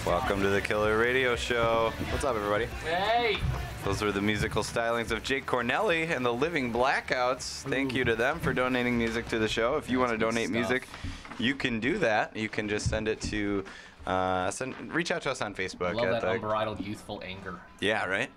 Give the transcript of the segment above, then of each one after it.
Welcome to the Killer Radio Show. What's up, everybody? Hey! Those were the musical stylings of Jake Cornelli and the Living Blackouts. Thank you to them for donating music to the show. If you want to donate music, you can do that. You can just send it to, reach out to us on Facebook. Love that unbridled youthful anger. Yeah, right?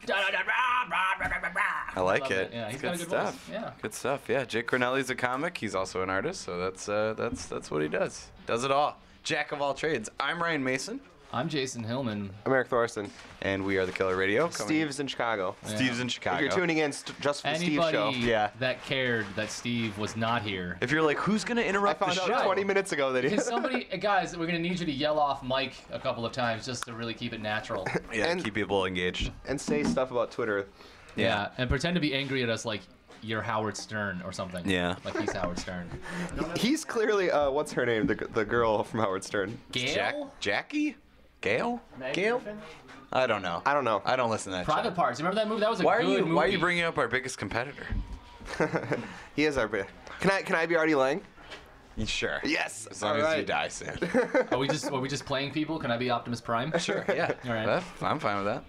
I like it. Yeah, he's good got a good stuff. voice. Yeah. Good stuff. Yeah, Jake Cornelli's a comic. He's also an artist, so that's what he does. Does it all. Jack of all trades. I'm Ryan Mason. I'm Jason Hillman. I'm Eric Thorson. And we are the Killer Radio. Steve's in Chicago. Steve's in Chicago. If you're tuning in just for the Steve show. Anybody that cared that Steve was not here. If you're like, who's going to interrupt I found out 20 minutes ago that he Can somebody, guys, we're going to need you to yell off Mike a couple of times just to really keep it natural. Yeah, and keep people engaged. And say stuff about Twitter. Yeah, and pretend to be angry at us like you're Howard Stern or something. Yeah. Like he's Howard Stern. He's clearly, what's her name? The girl from Howard Stern. Gail? Jackie? Gail? Gail? I don't know. I don't know. I don't listen to that Private show. Parts. Remember that movie? That was a Why good movie. Why are you bringing up our biggest competitor? He is our... Can I be Artie Lang? Sure. Yes. As long as you die soon. Are we just playing people? Can I be Optimus Prime? Sure, yeah. All right. I'm fine with that.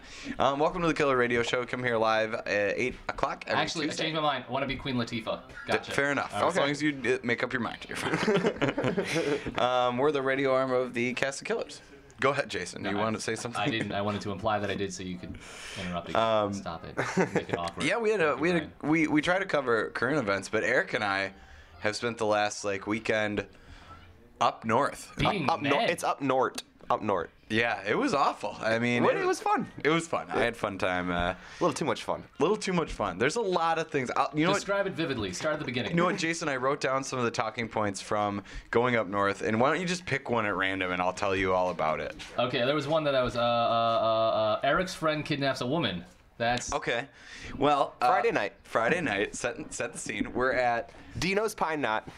Welcome to the Killer Radio Show. Come here live at 8 o'clock every Actually, Tuesday. I changed my mind. I want to be Queen Latifah. Gotcha. Fair enough. All As long as you make up your mind, you're fine. We're the radio arm of the Cast of Killers. Go ahead, Jason. You want to say something? I didn't. I wanted to imply that I did, so you could interrupt again. Stop it. Make it awkward. Yeah, we try to cover current events, but Eric and I have spent the last weekend up north. Being Up men. It's up north. Up north. Yeah, it was awful. I mean, It was fun. It was fun. I had fun time. A little too much fun. Little too much fun. There's a lot of things. You know what? Describe it vividly. Start at the beginning. You know what, Jason? I wrote down some of the talking points from going up north, and why don't you just pick one at random, and I'll tell you all about it. Okay, there was one that I was. Eric's friend kidnaps a woman. That's Okay. Well, Friday night. Friday night. Set the scene. We're at Dino's Pine Knot.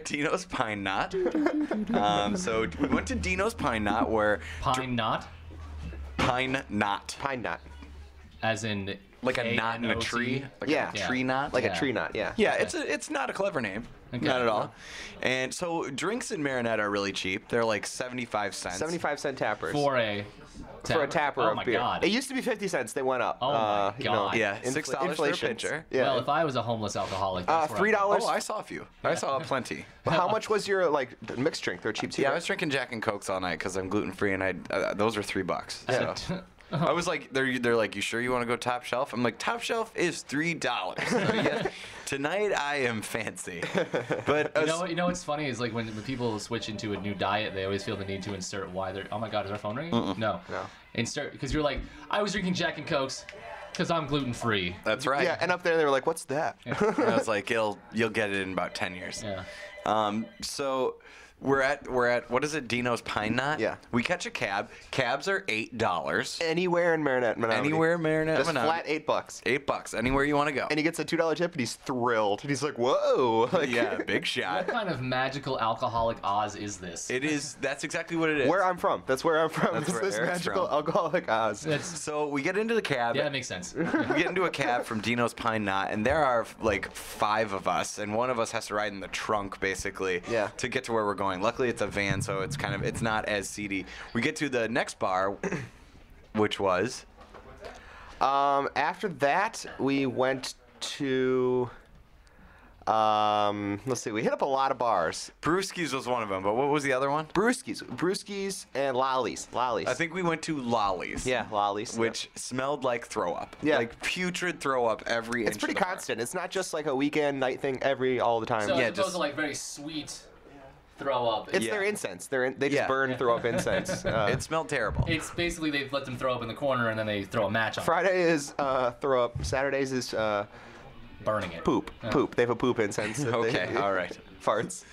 Dino's Pine Knot. So we went to Dino's Pine Knot, where Pine Knot, Pine Knot, Pine Knot. as in like a knot in a K-N-O-T? tree. Like Yeah. a tree knot. Like Yeah. a tree knot, yeah. Yeah, it's not a clever name. Okay. Not at all. And so drinks in Marinette are really cheap. They're like 75 cents. 75-cent tappers. for a tapper oh of my beer. God. It used to be 50 cents. They went up. Oh my you know, God. Yeah, $6 for a inflation. pitcher. Yeah. Well, if I was a homeless alcoholic, that's where I'd $3. Oh, I saw a few. I saw plenty. How much was your mixed drink? They're cheap too. Yeah, I was drinking Jack and Cokes all night because I'm gluten free, and those were $3. go. So. I was like, they're like, you sure you want to go top shelf? I'm like, top shelf is $3. So yes, tonight I am fancy. But You know what's funny is like when people switch into a new diet, they always feel the need to insert why they're. Oh my God, is our phone ringing? No. Insert because you're like, I was drinking Jack and Cokes because I'm gluten free. that's right. Yeah, and up there they were like, "What's that?" And I was like, you'll get it in about 10 years. Yeah. So we're at what is it? Dino's Pine Knot. Yeah. We catch a cab. Cabs are $8. Anywhere in Marinette, Menominee. Anywhere Marinette, Just Menominee. flat $8. $8. Anywhere you want to go. And he gets a $2 tip, and he's thrilled. And he's like, "Whoa!" Like, Yeah, big What shot. kind of magical alcoholic Oz is this? It is. That's exactly what it is. Where I'm from. That's where I'm from. That's It's where this Eric's magical from. alcoholic Oz. It's, So we get into the cab. yeah, that makes sense. We get into a cab from Dino's Pine Knot, and there are like 5 of us, and one of us has to ride in the trunk basically Yeah. to get to where we're going. Luckily, it's a van, so it's not as seedy. We get to the next bar, which was After that, we went to. Let's see. We hit up a lot of bars. Brewski's was one of them, but what was the other one? Brewskis, and Lollies. I think we went to Lollies. Yeah, Lollies. Which smelled like throw up. Yeah. Like putrid throw up every It's inch pretty of the bar. constant. It's not just like a weekend night thing all the time. So Yeah, as opposed just- to like very sweet throw up. It's Yeah. their incense. They just Yeah. burn throw up incense. It smelled terrible. It's basically they've let them throw up in the corner and then they throw a match on it, Friday is throw up. Saturdays is burning it. poop. Poop. They have a poop incense. that Okay, they- all right. Farts.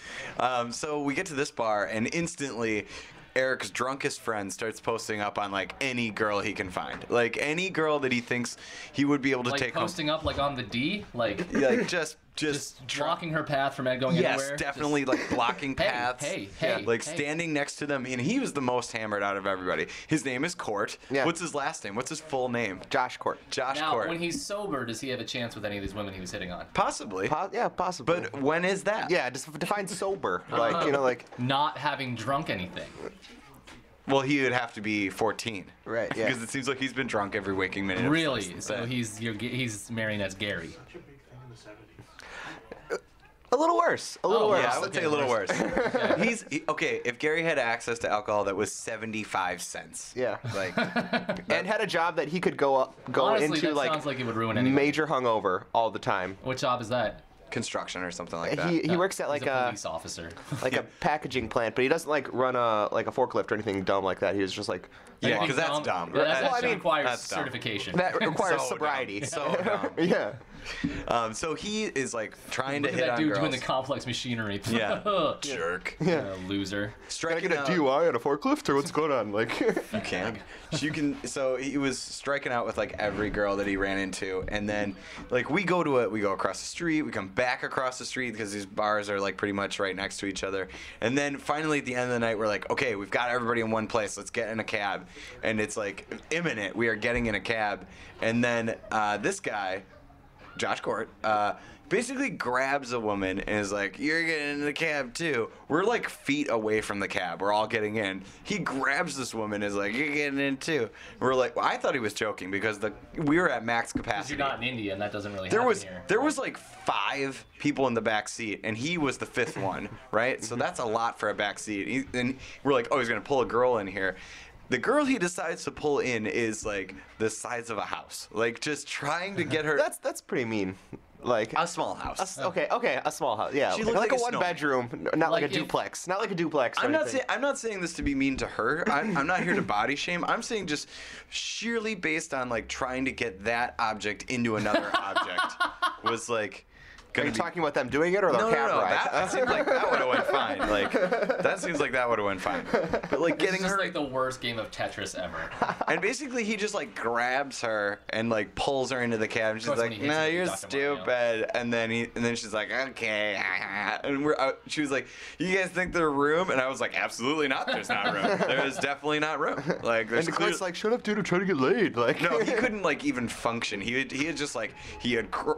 So we get to this bar, and instantly, Eric's drunkest friend starts posting up on like any girl he can find, like any girl that he thinks he would be able to Like take posting up like on the D, like home. Like just blocking her path from going yes, anywhere. definitely like blocking Hey, paths. hey, like hey. standing next to them, and he was the most hammered out of everybody. His name is Court. Yeah. What's his last name? What's his full name? Josh Court. Josh Now, Court. when he's sober, does he have a chance with any of these women he was hitting on? Possibly. Yeah, possibly. But when is that? yeah, just define sober. Like, you know, like. Not having drunk anything. Well, he would have to be 14. Right, yeah. Because it seems like he's been drunk every waking minute. of Really? since So then. he's marrying as Gary. A little worse. A little Oh, worse. Yeah, I would Okay, say a little worse. worse. Okay. If Gary had access to alcohol that was 75 cents, Yeah. like And had a job that he could go Honestly, into that like sounds like it would ruin anything. major hungover all the time. What job is that? construction or something like that. He works at like He's a a police officer. like a packaging plant, but he doesn't like run a forklift or anything dumb like that. He was just like Yeah, Anything 'cause that's dumb. Yeah, that Well, I mean, requires that's dumb. certification. that requires So sobriety. dumb. So dumb. Yeah. So he is like trying to Look at hit that on dude girls. doing the complex machinery. Yeah. Jerk. Loser. Can I Striking get a out- DUI on a forklift or what's going on? Like You can. So he was striking out with like every girl that he ran into, and then like we go across the street, we come back across the street because these bars are like pretty much right next to each other, and then finally at the end of the night we're like, okay, we've got everybody in one place, let's get in a cab, and it's like imminent, we are getting in a cab, and then this guy, Josh Court, basically grabs a woman and is like, you're getting in the cab too. We're like feet away from the cab. We're all getting in. He grabs this woman and is like, you're getting in too. We're like, well, I thought he was joking because we were at max Because capacity. you're not in India, and that doesn't really There happen was here. there was like 5 people in the back seat, and he was the 5th one, right? So that's a lot for a back seat. And we're like, oh, he's gonna pull a girl in here. The girl he decides to pull in is like the size of a house, like just trying to get her that's pretty mean. Like a small house. okay, a small house. Yeah, She like, looked like like a a one snowman. bedroom, not like, Like a if- duplex. Not like a duplex. Or I'm not anything. saying I'm not saying this to be mean to her. I'm not here to body shame. I'm saying just sheerly based on like trying to get that object into another object was like Are gonna you be. talking about them doing it or their No, cab no, no. ride? That seems like that would have went fine. Like that seems like that would have went fine. But like It's getting just her, like the worst game of Tetris ever. and basically he just like grabs her and like pulls her into the cab. And she's course, when like, he hits "No, it, you're Dr. Mario. stupid." And then she's like, "Okay." And she was like, "You guys think there's room?" And I was like, "Absolutely not. There's not room. There is definitely not room. Like there's And the clear- court's like, shut up, dude, I'm trying to get laid. Like, No, he couldn't like even function. He had just like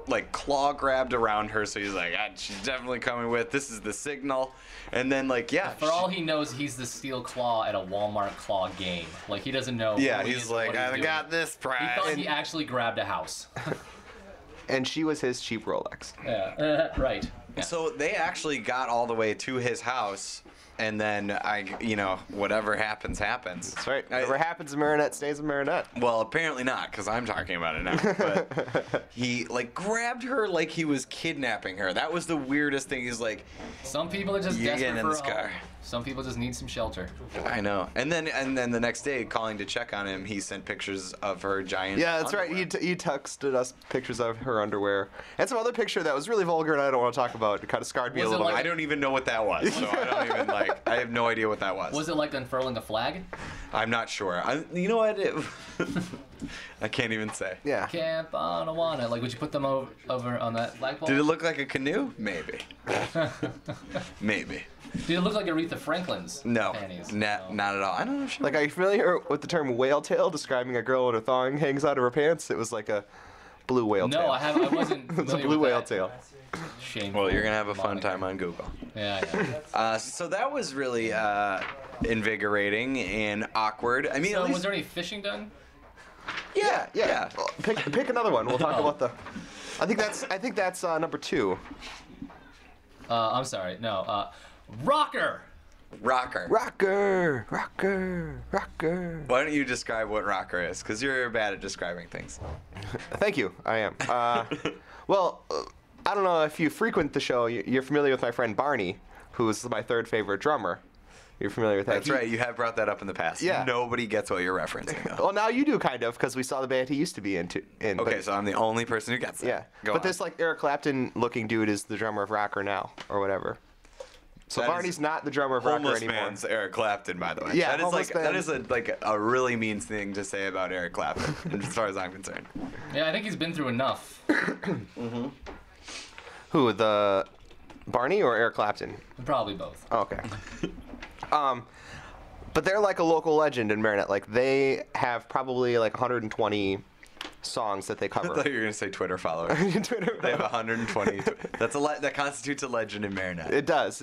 like claw grabbed around her, so he's like, she's definitely coming with. This is the signal, and then like For all he knows, he's the steel claw at a Walmart claw game. Like he doesn't know. yeah, who he he's is or like, what he's I doing. got this He prize. thought he actually grabbed a house. and she was his cheap Rolex. Yeah. Right. Yeah. So they actually got all the way to his house and then whatever happens, happens. That's right. Whatever happens in Marinette stays in Marinette. Well, apparently not, because I'm talking about it now. But he grabbed her like he was kidnapping her. That was the weirdest thing. He's like, some people are just "You're desperate getting in for this a car." home. Some people just need some shelter. I know. And then the next day, calling to check on him, he sent pictures of her giant. Yeah, that's underwear. right. He texted us pictures of her underwear and some other picture that was really vulgar and I don't want to talk about. It kind of scarred me a Was it little like- I bit. don't even know what that was, so I don't even I have no idea what that was. Was it like unfurling a flag? I'm not sure. You know what? I can't even say. Yeah. Camp Anawana. Like, would you put them over on that flagpole? Did it look like a canoe? Maybe. Maybe. Did it look like Aretha Franklin's No. panties? Not at all. I don't know if she. Like, are you familiar with the term whale tail describing a girl when her thong hangs out of her pants? It was like a blue whale tail. No, I wasn't It was a familiar blue with whale that. tail. Shameful. Well, you're gonna have a fun moniker. time on Google. Yeah. So that was really invigorating and awkward. I mean, So at least, was there any fishing done? Yeah. Well, pick another one. We'll talk about the. I think that's number 2. I'm sorry. No. Rocker. rocker. Rocker. Why don't you describe what rocker is? Because you're bad at describing things. Thank you. I am. Well, I don't know if you frequent the show. You're familiar with my friend Barney, who is my 3rd favorite drummer. You're familiar with that? That's right. You have brought that up in the past. Yeah. Nobody gets what you're referencing, though. Well, now you do kind of, because we saw the band he used to be in. Okay, but- so I'm the only person who gets that. yeah. Go But on. this Eric Clapton-looking dude is the drummer of Rocker now, or whatever. So That Barney's is not the drummer of Rocker Homeless anymore. man's Eric Clapton, by the way. Yeah, that is homeless that man. is a really mean thing to say about Eric Clapton, as far as I'm concerned. Yeah, I think he's been through enough. Who, the Barney or Eric Clapton? Probably both. Oh, okay. But they're like a local legend in Marinette. Like, they have probably like 120 songs that they I thought cover. you were gonna say Twitter followers. Twitter. They have 120. That constitutes a legend in Marinette. It does.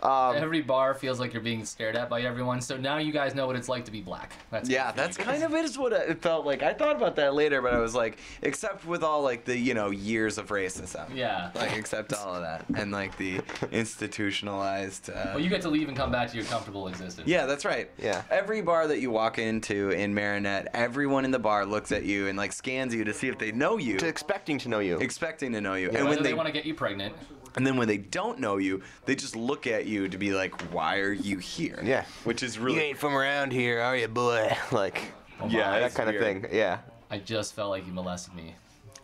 Every bar feels like you're being stared at by everyone, so now you guys know what it's like to be black. That's Yeah, that's kind of is what it felt like. I thought about that later, but I was like, except with all like the years of racism. Yeah. Like except all of that and like the institutionalized. Well, you get to leave and come back to your comfortable existence. Yeah, that's right. Yeah. Every bar that you walk into in Marinette, everyone in the bar looks at you and like scans you to see if they know you, Expecting to know you. expecting to know you. And And whether when they they want to get you pregnant. and then when they don't know you, they just look at you to be like, "Why are you here?" Yeah. Which is really You ain't from around here, are you, boy? Like, yeah, that it's kind of weird. thing. Yeah. I just felt like you molested me.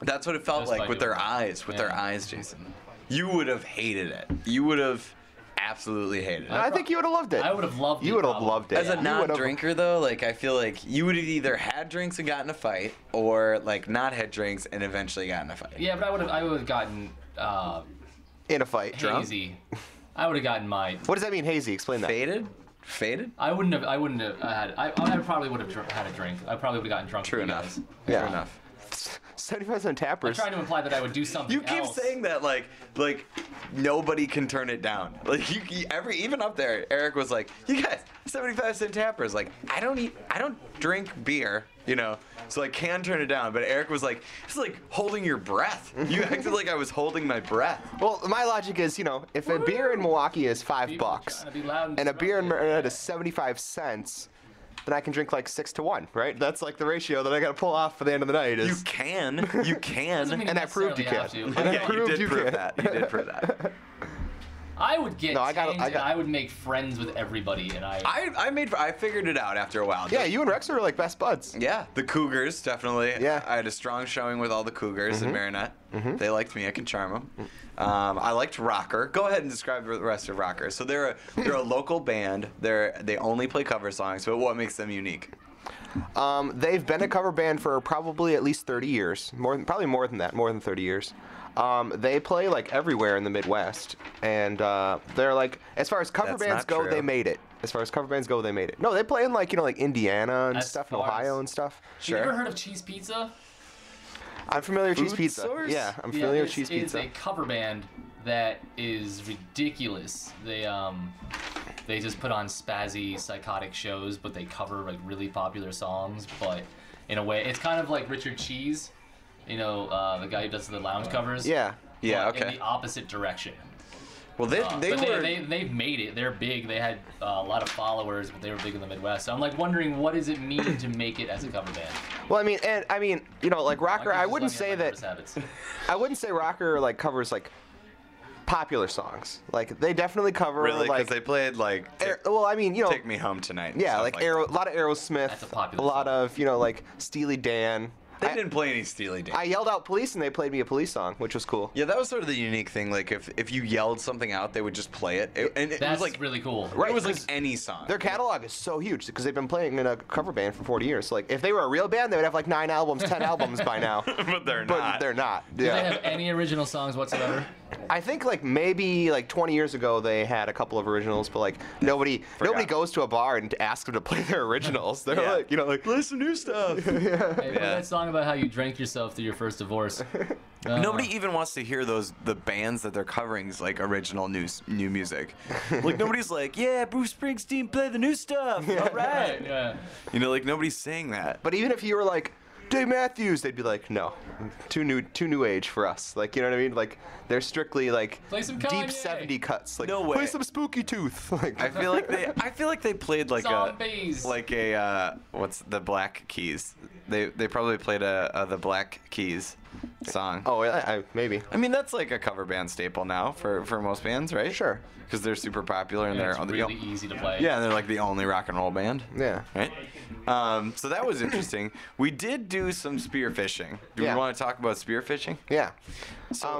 That's what it felt Just like by with doing their it. eyes. With their Yeah. eyes, Jason. You would have hated it. You would have absolutely hated it. I think you would have loved it. I would have loved it. You would have probably. loved it. As a You would've- non-drinker, though, like I feel like you would have either had drinks and gotten in a fight, or like not had drinks and eventually got in a fight. Yeah, but I would have gotten in a fight. hazy. I would have gotten my. What does that mean, hazy? Explain that. Faded? I wouldn't have had. I probably would have had a drink. I probably would have gotten drunk. True with you enough. guys. Yeah. True enough. 75% I'm tappers. trying to imply that I would do something You keep else. saying that like nobody can turn it down. Like even up there, Eric was like, "You guys, 75-cent tappers." Like I don't drink beer, so I can turn it down. But Eric was like, "It's like holding your breath." You acted like I was holding my breath. Well, my logic is, if a beer in Milwaukee is $5 People trying to be loud and a beer in disruptive. Marinette is 75 cents, then I can drink like 6 to 1, right? That's like the ratio that I got to pull off for the end of the night. You Is can. Doesn't mean And I proved you necessarily can. have to. Yeah, proved you did you prove can. that. You did prove that. I would get No, I got- tanked I got- and I would make friends with everybody, and I figured it out after a while. yeah, you and Rex are like best buds. Yeah, the Cougars, definitely. Yeah. I had a strong showing with all the Cougars in Marinette. They liked me. I can charm them. I liked Rocker. Go ahead and describe the rest of Rocker. So they're a local band. They only play cover songs, but what makes them unique? They've been a cover band for probably at least 30 years. Probably more than that, more than 30 years. They play like everywhere in the Midwest, and they're like, as far as cover That's bands not go, true. they made it. As far as cover bands go, they made it. No, they play in like Indiana and As stuff, in far as- Ohio and stuff. You ever heard of Cheese Pizza? I'm familiar with Cheese Food Pizza. Source? Yeah, I'm familiar with this Cheese is Pizza. a cover band that is ridiculous. They just put on spazzy, psychotic shows, but they cover like really popular songs. But in a way, it's kind of like Richard Cheese, the guy who does the lounge covers. Yeah. Yeah, but okay. In the opposite direction. Well, they But were. they've made it. They're big. They had a lot of followers, but they were big in the Midwest. So I'm like wondering, what does it mean to make it as a cover band? Well, I mean, you know, like Rocker, Why I can't you wouldn't just let say me have my that. nervous habits? I wouldn't say Rocker like covers like popular songs. Like they definitely cover Really, because like. they played like Well, I mean, you know. "Take Me Home Tonight." and Yeah, stuff like that. a lot of Aerosmith, That's a popular lot song. of, you know, like Steely Dan. They I- didn't play any Steely Dan. I yelled out police and they played me a police song, which was cool. Yeah, that was sort of the unique thing. Like if you yelled something out, they would just play it. And it That's was like really cool. Right, It was like 'cause any song. Their catalog is so huge because they've been playing in a cover band for 40 years. So, like if they were a real band, they would have like 9 albums, 10 albums by now. but they're But not. they're not. Do they Yeah. have any original songs whatsoever? I think like maybe like 20 years ago they had a couple of originals, but like nobody goes to a bar and asks them to play their originals. They're Yeah. like, you know, like Play some new stuff. Hey, play Yeah. that song about how you drank yourself through your first divorce. Nobody even wants to hear the bands that they're covering is like original new music. Like nobody's like, yeah, Bruce Springsteen, play the new stuff. All right. Right, yeah. You know, like nobody's saying that. But even if you were like Dave Matthews, they'd be like, no, too new age for us. Like, you know what I mean? Like they're strictly like Play some deep Kanye. 70 cuts. Like No way. play some Spooky Tooth. Like I feel like they played like Zombies. a what's the Black Keys? They probably played the Black Keys song. oh, maybe. I mean that's like a cover band staple now for most bands, right? Sure. Because they're super popular and And they're it's really easy to play. yeah, and they're like the only rock and roll band. Yeah. Right. So that was interesting. We did do some spearfishing. Do Yeah. we want to talk about spearfishing? Yeah.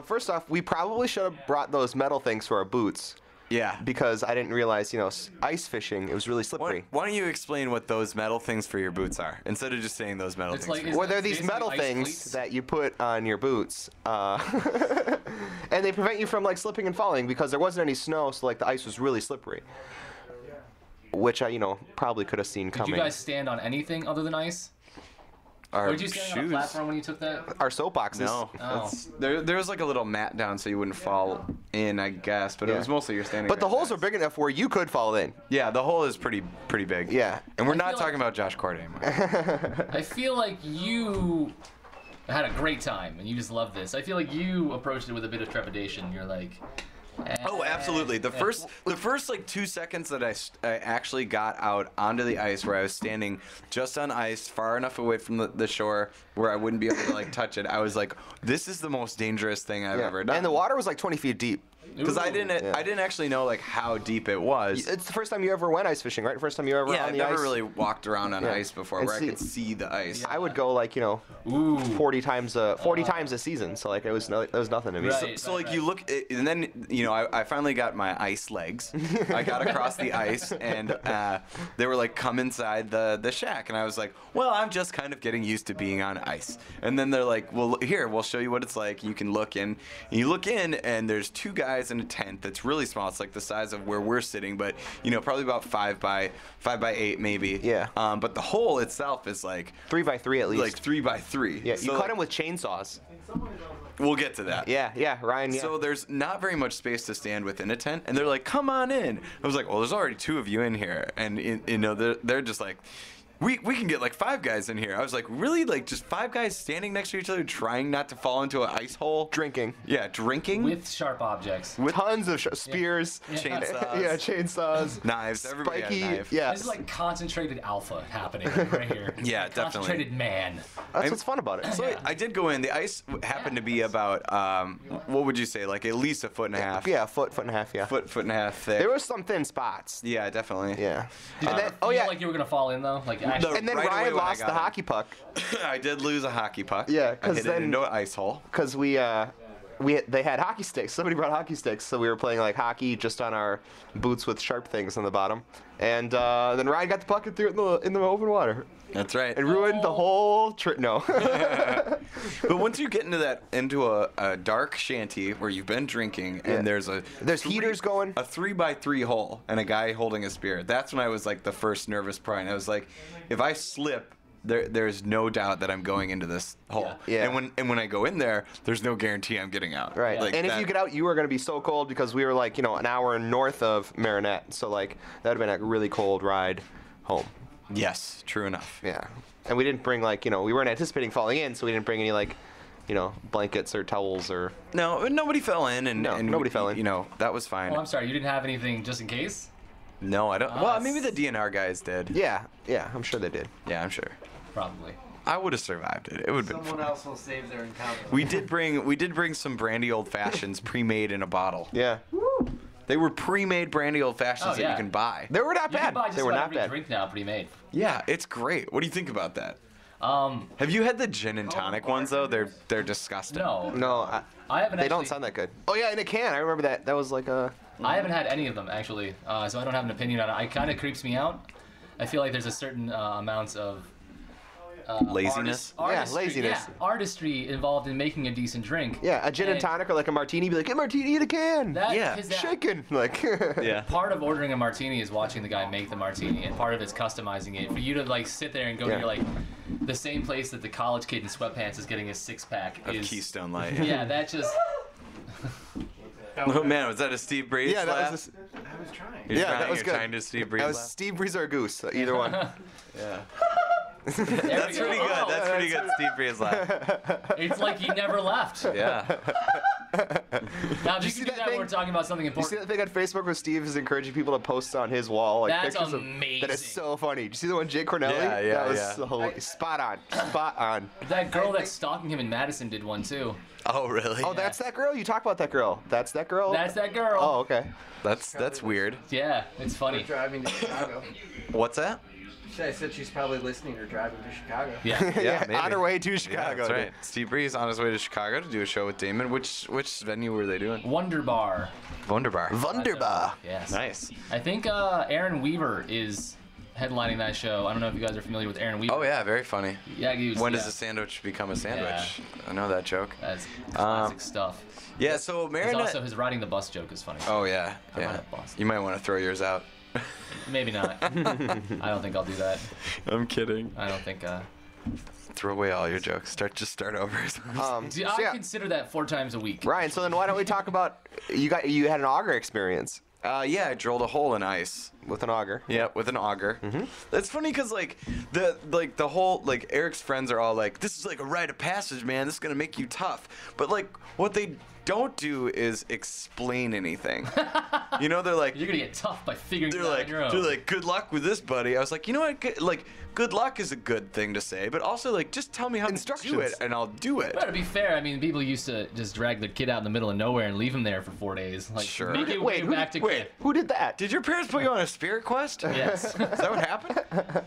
First off, we probably should have brought those metal things for our boots Yeah. because I didn't realize, you know, ice fishing, it was really Why, slippery. why don't you explain what those metal things for your boots are instead of just saying those metal It's things? like- for it's Well, they're like these basically metal ice things cleats. that you put on your boots, and they prevent you from like slipping and falling because there wasn't any snow, so like the ice was really slippery, which I, you know, probably could have seen Did coming. you guys stand on anything other than ice? our Or did you stand on a platform when you took that? Our soapboxes. No, Oh. there was like a little mat down so you wouldn't fall in, I guess, but it Yeah. was mostly you're standing. But the right holes are next. big enough where you could fall in. Yeah, the hole is pretty big. Yeah. and we're I not feel talking like- about Josh Corday anymore. I feel like you had a great time and you just loved this. I feel like you approached it with a bit of trepidation. You're like, Oh, absolutely. The first like 2 seconds that I actually got out onto the ice, where I was standing just on ice, far enough away from the shore where I wouldn't be able to like touch it, I was like, this is the most dangerous thing I've ever done. And the water was like 20 feet deep. because I Ooh. didn't actually know like how deep it was. It's the first time you ever went ice fishing, right? First time you ever Yeah, on I've the never ice. really walked around on Yeah. ice before And where I see- could see the ice. I would go like, you know, Ooh. 40 times a season. So like it was nothing to me. Right. So like you look, and then you know I finally got my ice legs. I got across the ice, and they were like, "Come inside the shack," and I was like, "Well, I'm just kind of getting used to being on ice." And then they're like, "Well, here, we'll show you what it's like. You can look in." And you look in, and there's two guys in a tent that's really small. It's like the size of where we're sitting, but you know, probably about 5 by 8 maybe. Yeah. But the hole itself is like 3 by 3 at least. like 3 by 3. yeah, So, you cut like, them with chainsaws. We'll get to that. Yeah, Ryan. Yeah. So there's not very much space to stand within a tent, and they're like, "Come on in." I was like, "Well, there's already 2 of you in here," and you know they're just like, "We can get like 5 guys in here." I was like, "Really? Like just 5 guys standing next to each other, trying not to fall into an ice hole?" Drinking. Yeah, drinking. With sharp objects. With Tons of spears. chainsaws. Yeah, chainsaws. Knives. Everybody had a Spiky. knife. Yeah. This is like concentrated alpha happening right here. Yeah, definitely. Concentrated man. That's what's fun about it. So I did go in. The ice happened to be about what would you say, like at least a foot and a half. Yeah, foot and a half. Yeah. Foot and a half thick. There was some thin spots. Yeah, definitely. Yeah. Did And you then, feel like you were gonna fall in though? Like actually, and then right away Ryan when I lost got the in. hockey puck I did lose a hockey puck. Yeah, I 'cause hit then- it into an ice hole. because they had hockey sticks. Somebody brought hockey sticks, so we were playing like hockey just on our boots with sharp things on the bottom. And then Ryan got the puck and threw it in the open water. That's right. It ruined the whole trip. No. But once you get into a dark shanty where you've been drinking and there's heaters going. a 3 by 3 hole and a guy holding a spear, that's when I was like the first nervous part. I was like, if I slip, there's no doubt that I'm going into this hole. Yeah. And when I go in there, there's no guarantee I'm getting out. Right. Like and if that- you get out, you were going to be so cold because we were like, you know, an hour north of Marinette. So like that would have been a really cold ride home. Yes, true enough. Yeah. And we didn't bring like, you know, we weren't anticipating falling in, so we didn't bring any like blankets or towels or. No, nobody fell in, and, No, and nobody fell in. You know, that was fine. Oh, I'm sorry. You didn't have anything just in case? No, I don't. Ah, Well, maybe the DNR guys did. Yeah, I'm sure they did. Yeah, I'm sure. Probably. I would have survived it. It would have been Someone fun. else will save their encounter. We did bring some brandy old fashions pre-made in a bottle. Yeah, They were pre-made brandy old fashions Oh, that yeah. you can buy. they were not You can bad. buy just They were about not every bad. drink now pre-made. Yeah, it's great. What do you think about that? Um, Have you had the gin and tonic ones though? They're disgusting. no. No, I haven't they actually, don't sound that good. Oh yeah, in a can. I remember that. That was like a. I haven't had any of them actually, so I don't have an opinion on it. It kind of creeps me out. I feel like there's a certain amount of Laziness. laziness. Yeah, artistry involved in making a decent drink. Yeah, a gin and tonic or like a martini. Be like, a martini in a can. That, Yeah. 'cause that- Shaken. Like. Yeah. Part of ordering a martini is watching the guy make the martini, and part of it's customizing it. For you to like sit there and go Yeah. to like the same place that the college kid in sweatpants is getting his 6-pack Of is. Keystone Light. Yeah, that just. Oh man, was that a Steve Breeze Yeah, that laugh? was. I was trying. You're Yeah, trying, that was you're good. trying to Steve Breeze That was laugh? Steve Breeze or Goose. Either one. Yeah. There That's we go. pretty good. Oh, That's pretty good Steve Breeze laugh. It's like he never left. Yeah. Now, if you you see can do that that when thing? we're talking about something You see important. that thing on Facebook where Steve is encouraging people to post on his wall like That's pictures of that is amazing. so funny. Did you see the one Jake Cornelli? Yeah, yeah, that was yeah. so spot on. Spot on. That girl that's stalking him in Madison did one too. Oh really? Oh, that's that girl? You talk about that girl. That's that girl? That's that girl. Oh, okay. That's weird. Yeah, it's We're funny. driving to Chicago. What's that? I said she's probably listening or driving to Chicago. Yeah. Yeah, maybe. on her way to Yeah, Chicago. that's right. Steve Breeze on his way to Chicago to do a show with Damon. Which venue were they doing? Wonder Bar. Wunderbar. Wunderbar. Yes. Nice. I think Aaron Weaver is headlining that show. I don't know if you guys are familiar with Aaron Weaver. Oh yeah, very funny. Yeah, he was, When yeah, does a sandwich become a sandwich? I know that joke. That's classic stuff. Yeah, so There's Marinette. also his riding the bus joke is funny. Oh yeah, I yeah. ride a bus. You might want to throw yours out. Maybe not. I don't think I'll do that. I'm kidding. I don't think. Throw away all your jokes. Start over. See, So I yeah, consider that 4 times a week. Ryan, so then why don't we talk about you had an auger experience Yeah, I drilled a hole in ice. with an auger. Yeah, with an auger. That's funny because the whole Eric's friends are all like, this is like a rite of passage, man. This is gonna make you tough. But like what they don't do is explain anything. You know, they're like, You're gonna get tough by figuring it out on your own. they're like, good luck with this, buddy. I was like, you know what? Like, good luck is a good thing to say, but also like, just tell me how to do Instructions. it, and I'll do it. Well, to be fair, I mean, people used to just drag their kid out in the middle of nowhere and leave him there for 4 days. Like, Sure. make it Wait, way who back to wait. Who did that? Did your parents put you on a spirit quest? Yes. Is that what happened?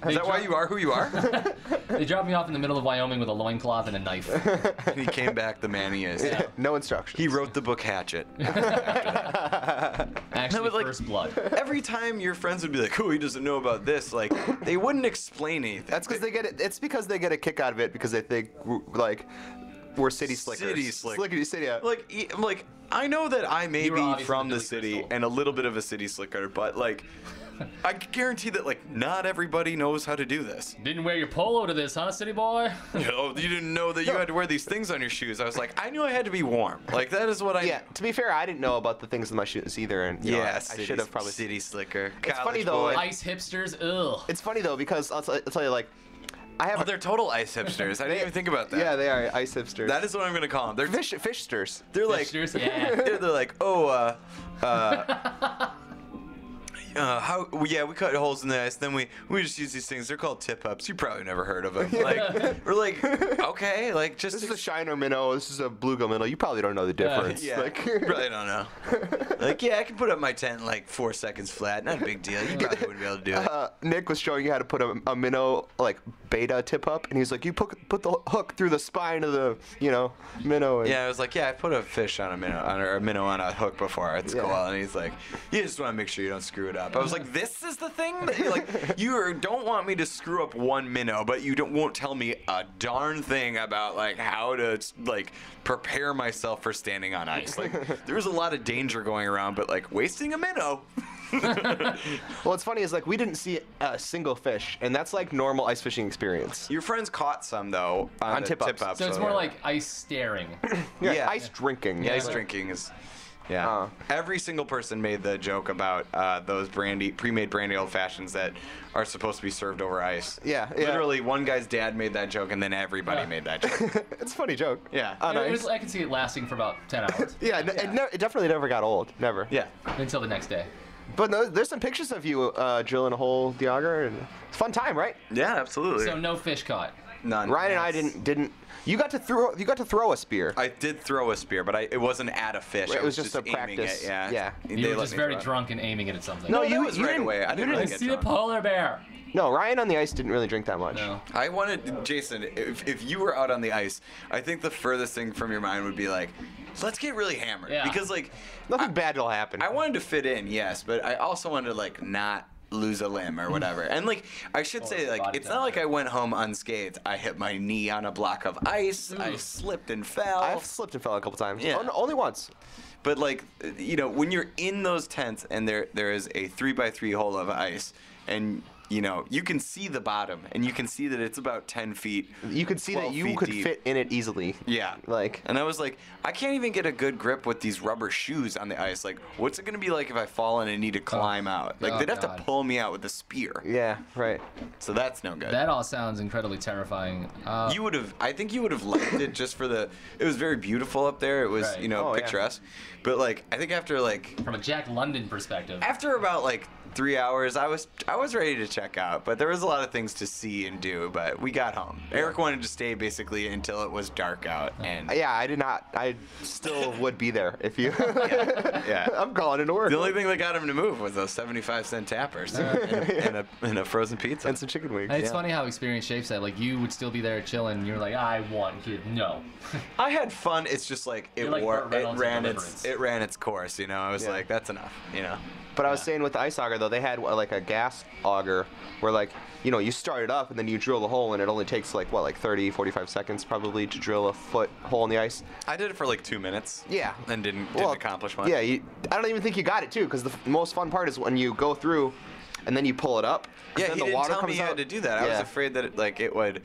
Is that why you are who you are? They dropped me off in the middle of Wyoming with a loincloth and a knife. And he came back the man he is. Yeah. No instructions. He wrote the book Hatchet. Actually, but, like- First Blood. Every time your friends would be like, "Oh, he doesn't know about this," like they wouldn't explain anything. That's because they get it. It's because they get a kick out of it because they think we're city slickers. City slick. Slickety city. Yeah. like I know that I may You were be obviously from the the Billy city Crystal. and a little bit of a city slicker, but like I guarantee that like not everybody knows how to do this. Didn't wear your polo to this, huh, city boy? Oh, you didn't know that you had to wear these things on your shoes. I was like, I knew I had to be warm. Like that is what I. Yeah. To be fair, I didn't know about the things in my shoes either, and you know, Yeah, I should have probably. city slicker. It's funny, College though, boy. Ice hipsters, ugh. It's funny though because I'll tell you like, I have. Oh, they're total ice hipsters. I didn't even think about that. Yeah, they are ice hipsters. That is what I'm gonna call them. They're fishsters. they're like Hipsters, yeah. they're like, oh, how? Yeah, we cut holes in the ice. Then we just use these things. They're called tip ups. You probably never heard of them. Like we're like, okay, like just This is a Shiner minnow. This is a bluegill minnow. You probably don't know the difference. yeah, Like, probably don't know. Like yeah, I can put up my tent in like 4 seconds flat. Not a big deal. You probably wouldn't be able to do it. Nick was showing you how to put a minnow like beta tip up, and he's like, you put the hook through the spine of the minnow. And, Yeah, I was like, yeah, I put a fish on a minnow or a minnow on a hook before. It's Yeah. cool. And he's like, you just want to make sure you don't screw it up. I was like, this is the thing that you don't want me to screw up one minnow, but you won't tell me a darn thing about like how to like prepare myself for standing on ice. Like there's a lot of danger going around, but like wasting a minnow. Well, what's funny is like we didn't see a single fish, and that's like normal ice fishing experience. Your friends caught some though on On the tip-ups. tip-ups, So it's more like ice staring. Yeah, Yeah. ice drinking. ice drinking is. Yeah. Every single person made the joke about those pre-made brandy old fashions that are supposed to be served over ice. Yeah. Literally, one guy's dad made that joke, and then everybody Yeah. made that joke. It's a funny joke. Yeah. On It ice. was, I can see it lasting for about 10 hours It definitely never got old. Never. Yeah. until the next day. But no, there's some pictures of you drilling a hole, Diager, and it's a fun time, right? Yeah, absolutely. So no fish caught. None. Ryan and I didn't. You got to throw a spear. I did throw a spear, but it wasn't at a fish. It I was just a aiming practice. It, yeah. Yeah. They You were let just me very throw it. drunk and aiming it at something. No, That you was right didn't- away. I you didn't really didn't get See a drunk. polar bear. No, Ryan on the ice didn't really drink that much. No. I wanted, Jason, if you were out on the ice, I think the furthest thing from your mind would be like, let's get really hammered. Yeah. Because, like, Nothing bad will happen. I wanted to fit in, yes, but I also wanted to, like, not lose a limb or whatever. And, like, I should say, like, body it's not like I temperature. went home unscathed. I hit my knee on a block of ice. I slipped and fell. I've slipped and fell a couple times. Yeah. Oh, no, only once. But like, you know, when you're in those tents and there is a 3x3 hole of ice, and you know you can see the bottom, and you can see that it's about 10 feet. You could see that 12 you feet could deep. fit in it easily. Yeah. Like, And I was like, I can't even get a good grip with these rubber shoes on the ice. Like, what's it gonna be like if I fall in and need to climb out? Like, Oh, they'd have God. to pull me out with a spear. yeah, right. So that's no good. That all sounds incredibly terrifying. You would have, I think you would have liked it just for the, it was very beautiful up there. It was, Right. you know, Oh, yeah. picturesque. But like, I think after like, From a Jack London perspective. after about like 3 hours, I was ready to check out, but there was a lot of things to see and do. But we got home. Eric wanted to stay basically until it was dark out, and Yeah, I did not. I still would be there if you. yeah. I'm calling into work. The only thing that got him to move was those 75-cent tappers and a frozen pizza. and some chicken wings. It's Yeah. funny how experience shapes that. Like, you would still be there chilling, and you're like, I want kid. No. I had fun. It's just like You're like Burt Reynolds in Deliverance. it ran its course. You know, I was Yeah. like, that's enough. You know. But I was saying with the ice auger though, they had like a gas auger where like, you know, you start it up and then you drill the hole and it only takes like 30, 45 seconds probably to drill a foot hole in the ice. I did it for like 2 minutes. Yeah. And didn't Well, accomplish much. Yeah, I don't even think you got it too, because the most fun part is when you go through, and then you pull it up. Yeah, then he the didn't water tell me comes he out. had to do that. I was Yeah. afraid that it would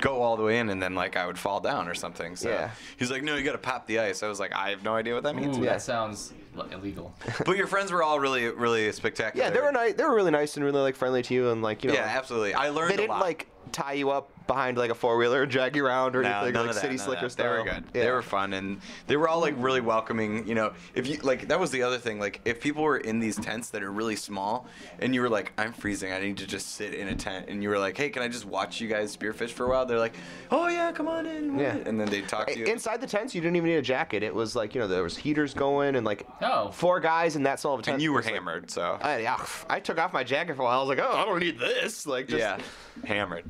go all the way in and then like I would fall down or something. So Yeah. he's like, no, you got to pop the ice. I was like, I have no idea what that means. Ooh, Yeah. that sounds illegal. But your friends were all really, really spectacular. Yeah, they were nice. They were really nice and really like friendly to you, and like, you know, Yeah, absolutely. I learned they didn't a lot. like tie you up behind like a 4-wheeler, drag you around or No, anything none like of that, City none of Slicker that. style. They were good. Yeah. They were fun, and they were all like really welcoming. You know, if you like, that was the other thing. Like, if people were in these tents that are really small, and you were like, I'm freezing, I need to just sit in a tent, and you were like, hey, can I just watch you guys spearfish for a while? They're like, oh yeah, come on in. Yeah. And then they talk to you. Inside the tents, you didn't even need a jacket. It was like, you know, there was heaters going and like Oh. 4 guys in that small of a tent. And you were It was, like, hammered, so I took off my jacket for a while. I was like, oh, I don't need this. Like, just, yeah, hammered.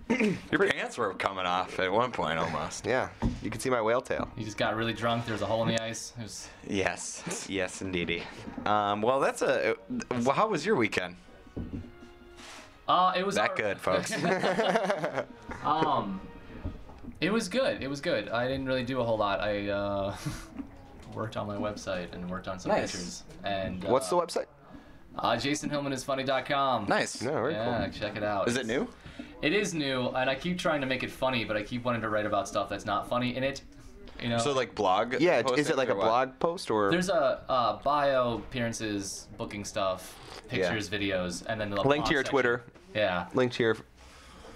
Your pants were coming off at one point almost. yeah, you could see my whale tail. You just got really drunk. There was a hole in the ice. It was Yes, yes, indeedy. Well, that's a. Well, how was your weekend? it was That good, folks. It was good. It was good. I didn't really do a whole lot. I worked on my website and worked on some Nice. pictures. And What's the website? JasonHillmanIsFunny.com. Nice. No, very Yeah, cool. check it out. Is it new? It is new, and I keep trying to make it funny, but I keep wanting to write about stuff that's not funny in it. You know. So like blog? Yeah, is postings it like or a what? blog post or? There's a bio, appearances, booking stuff, pictures, videos, and then the link to blog your section. Twitter, Yeah. link to your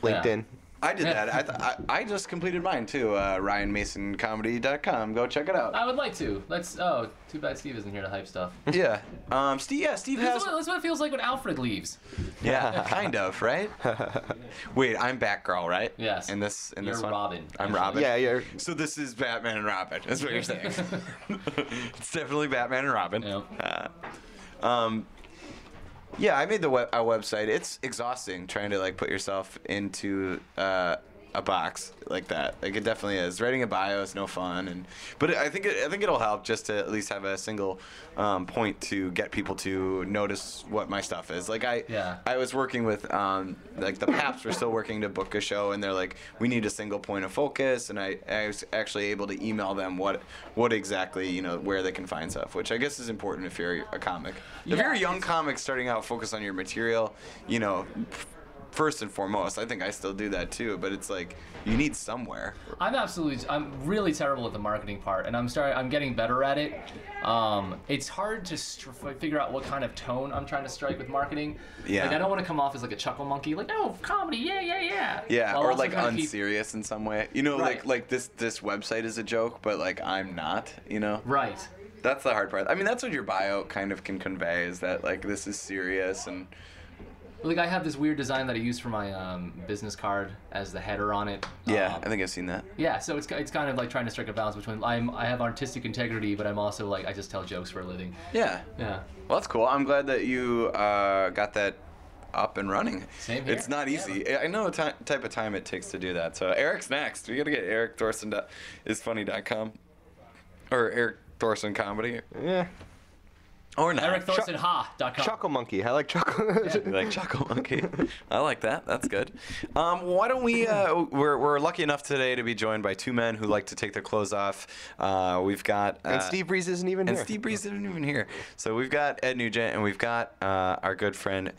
LinkedIn. I did that. I just completed mine too. RyanMasonComedy.com. Go check it out. I would like to. Let's. Oh, too bad Steve isn't here to hype stuff. Yeah. Steve. Yeah, Steve has. That's what it feels like when Alfred leaves. Yeah, kind of, right? Wait, I'm Batgirl, right? Yes. In this You're one. Robin. I'm Robin. Yeah, you're. So this is Batman and Robin. That's what you're saying. It's definitely Batman and Robin. Yep. Yeah, I made a website. It's exhausting trying to like put yourself into a box like that. Like it definitely is. Writing a bio is no fun, but I think it'll help just to at least have a single point to get people to notice what my stuff is. Like I was working with like the Paps were still working to book a show, and they're like, we need a single point of focus, and I was actually able to email them what exactly where they can find stuff, which I guess is important if you're a comic. If Yeah, you're a young comic starting out, focus on your material. first and foremost. I think I still do that too, but it's like you need somewhere. I'm really terrible at the marketing part, and I'm getting better at it. It's hard to figure out what kind of tone I'm trying to strike with marketing. Yeah. Like I don't want to come off as like a chuckle monkey, like, oh, comedy, yeah. Yeah, While or also like trying to keep- unserious in some way. You know, Right. like this website is a joke, but like I'm not. You know. Right. That's the hard part. I mean, that's what your bio kind of can convey, is that like this is serious and. Like I have this weird design that I use for my business card as the header on it. Yeah, I think I've seen that. Yeah, so it's kind of like trying to strike a balance between I have artistic integrity, but I'm also like I just tell jokes for a living. Yeah. Yeah. Well, that's cool. I'm glad that you got that up and running. Same here. It's not easy. I know the type of time it takes to do that. So Eric's next. We got to get Eric Thorson isfunny.com or Eric Thorson comedy Yeah. or not. EricThorsonHa.com. Chuckle Monkey. I like Chuckle. You like Chuckle Monkey. I like that. That's good. Why don't we? We're lucky enough today to be joined by two men who like to take their clothes off. We've got And Steve Breeze isn't even and here. Steve Breeze isn't even here. So we've got Ed Nugent and we've got our good friend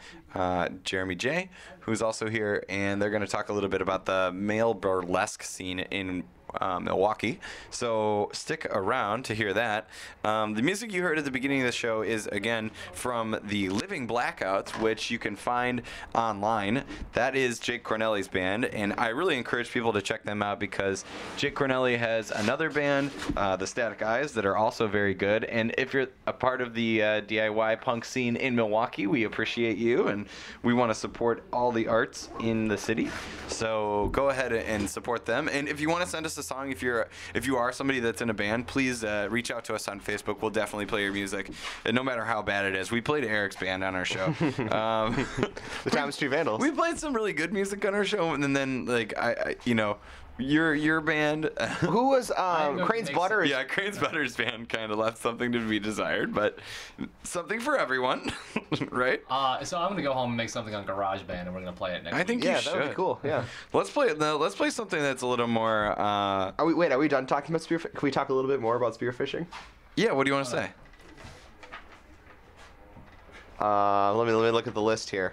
Jeremy J, who's also here, and they're going to talk a little bit about the male burlesque scene in Milwaukee. So stick around to hear that. The music you heard at the beginning of the show is, again, from the Living Blackouts, which you can find online. That is Jake Cornelli's band, and I really encourage people to check them out because Jake Cornelli has another band, the Static Eyes, that are also very good. And if you're a part of the DIY punk scene in Milwaukee, we appreciate you, and we want to support all the arts in the city. So go ahead and support them. And if you want to send us a song, if you are somebody that's in a band, please reach out to us on Facebook. We'll definitely play your music, and no matter how bad it is. We played Eric's band on our show. The Time Street Vandals. We played some really good music on our show, and then like I you know, your band. Who was know Crane's who makes Butter? Yeah, Crane's Butter's band kind of left something to be desired, but something for everyone, right? So I'm gonna go home and make something on GarageBand, and we're gonna play it next. I think Yeah, you that should. would be cool. Yeah. Let's play something that's a little more. Are we done talking about spearfishing? Can we talk a little bit more about spearfishing? Yeah, what do you want to say? Let me look at the list here.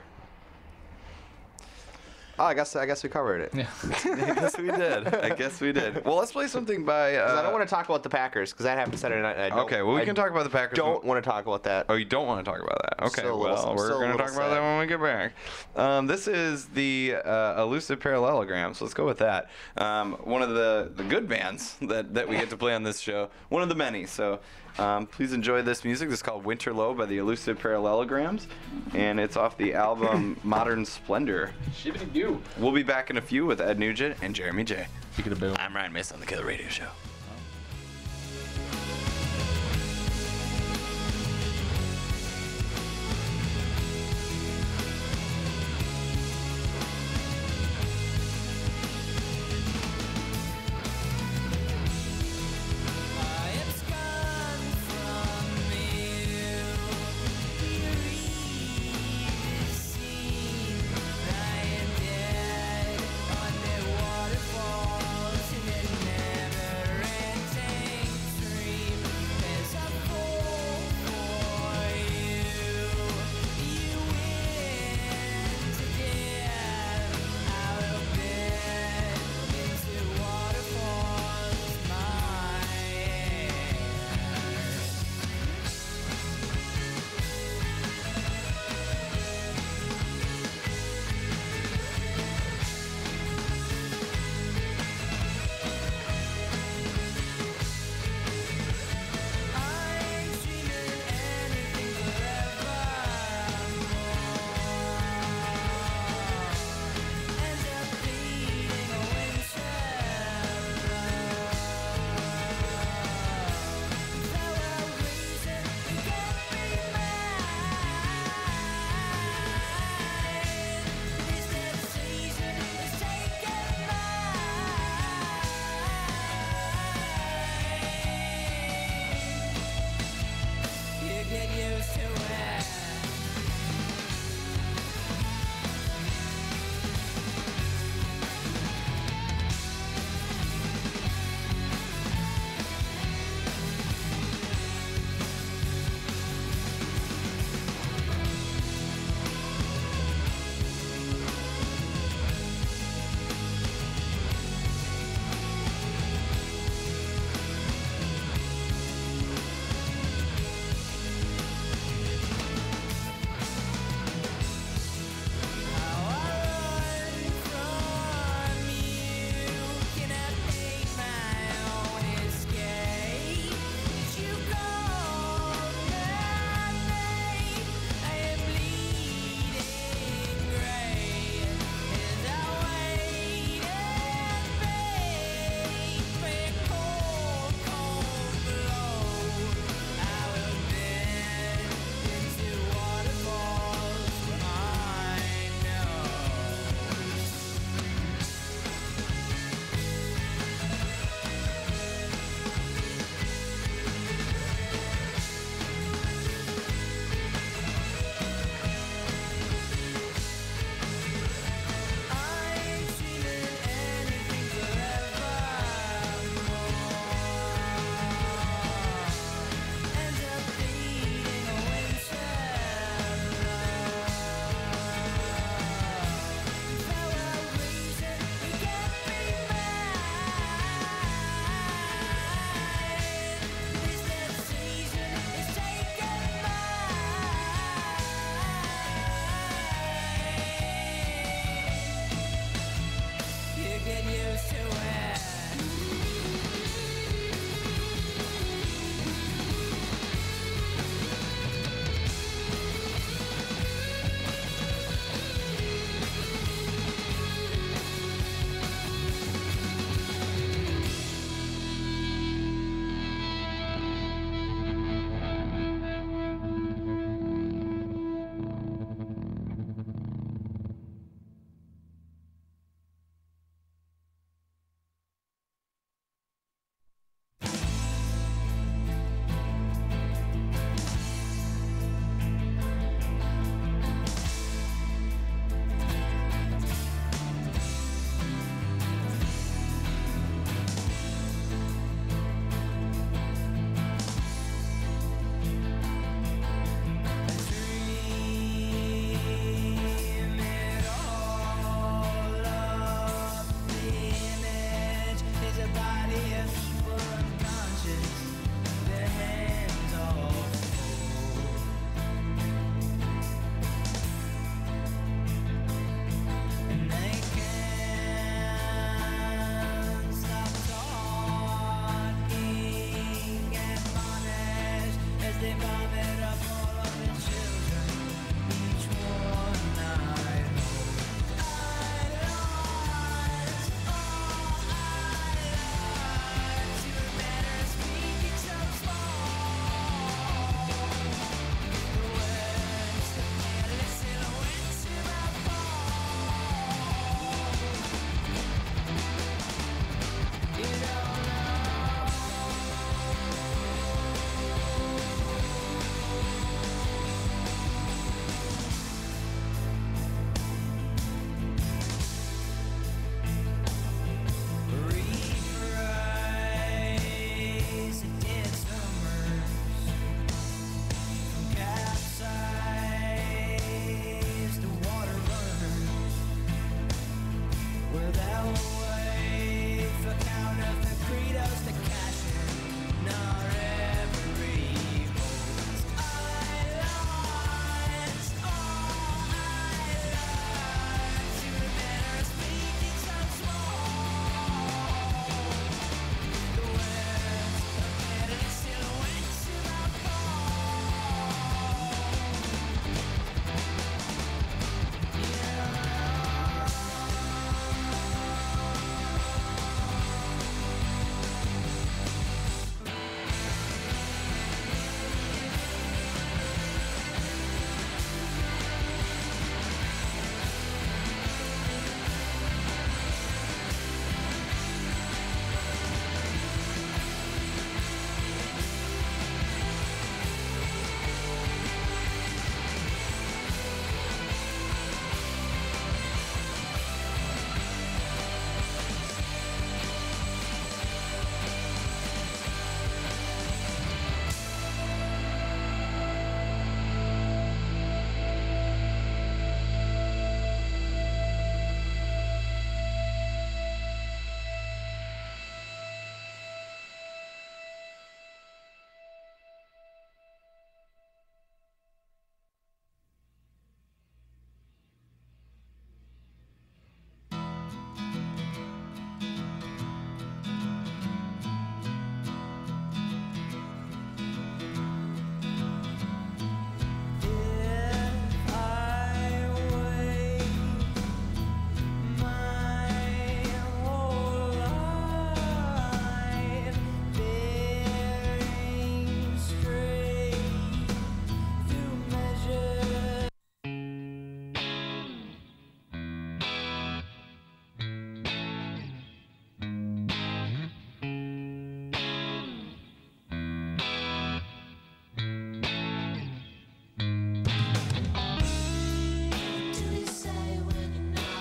Oh, I guess we covered it. Yeah. I guess we did. Well, let's play something by. 'Cause I don't want to talk about the Packers because that happened Saturday night. And I don't, Okay, well we can talk about the Packers. Don't want to talk about that. Oh, you don't want to talk about that? Okay, Still a well, little- we're still a going to little talk about sad. that when we get back. This is the Elusive Parallelogram, so let's go with that. One of the good bands that we get to play on this show. One of the many, so please enjoy this music. This is called Winter Low by the Elusive Parallelograms, and it's off the album Modern Splendor. Shibbity doo. We'll be back in a few with Ed Nugent and Jeremy J. Speaking of boom. I'm Ryan Mason on the Killer Radio Show. Waterfalls and it never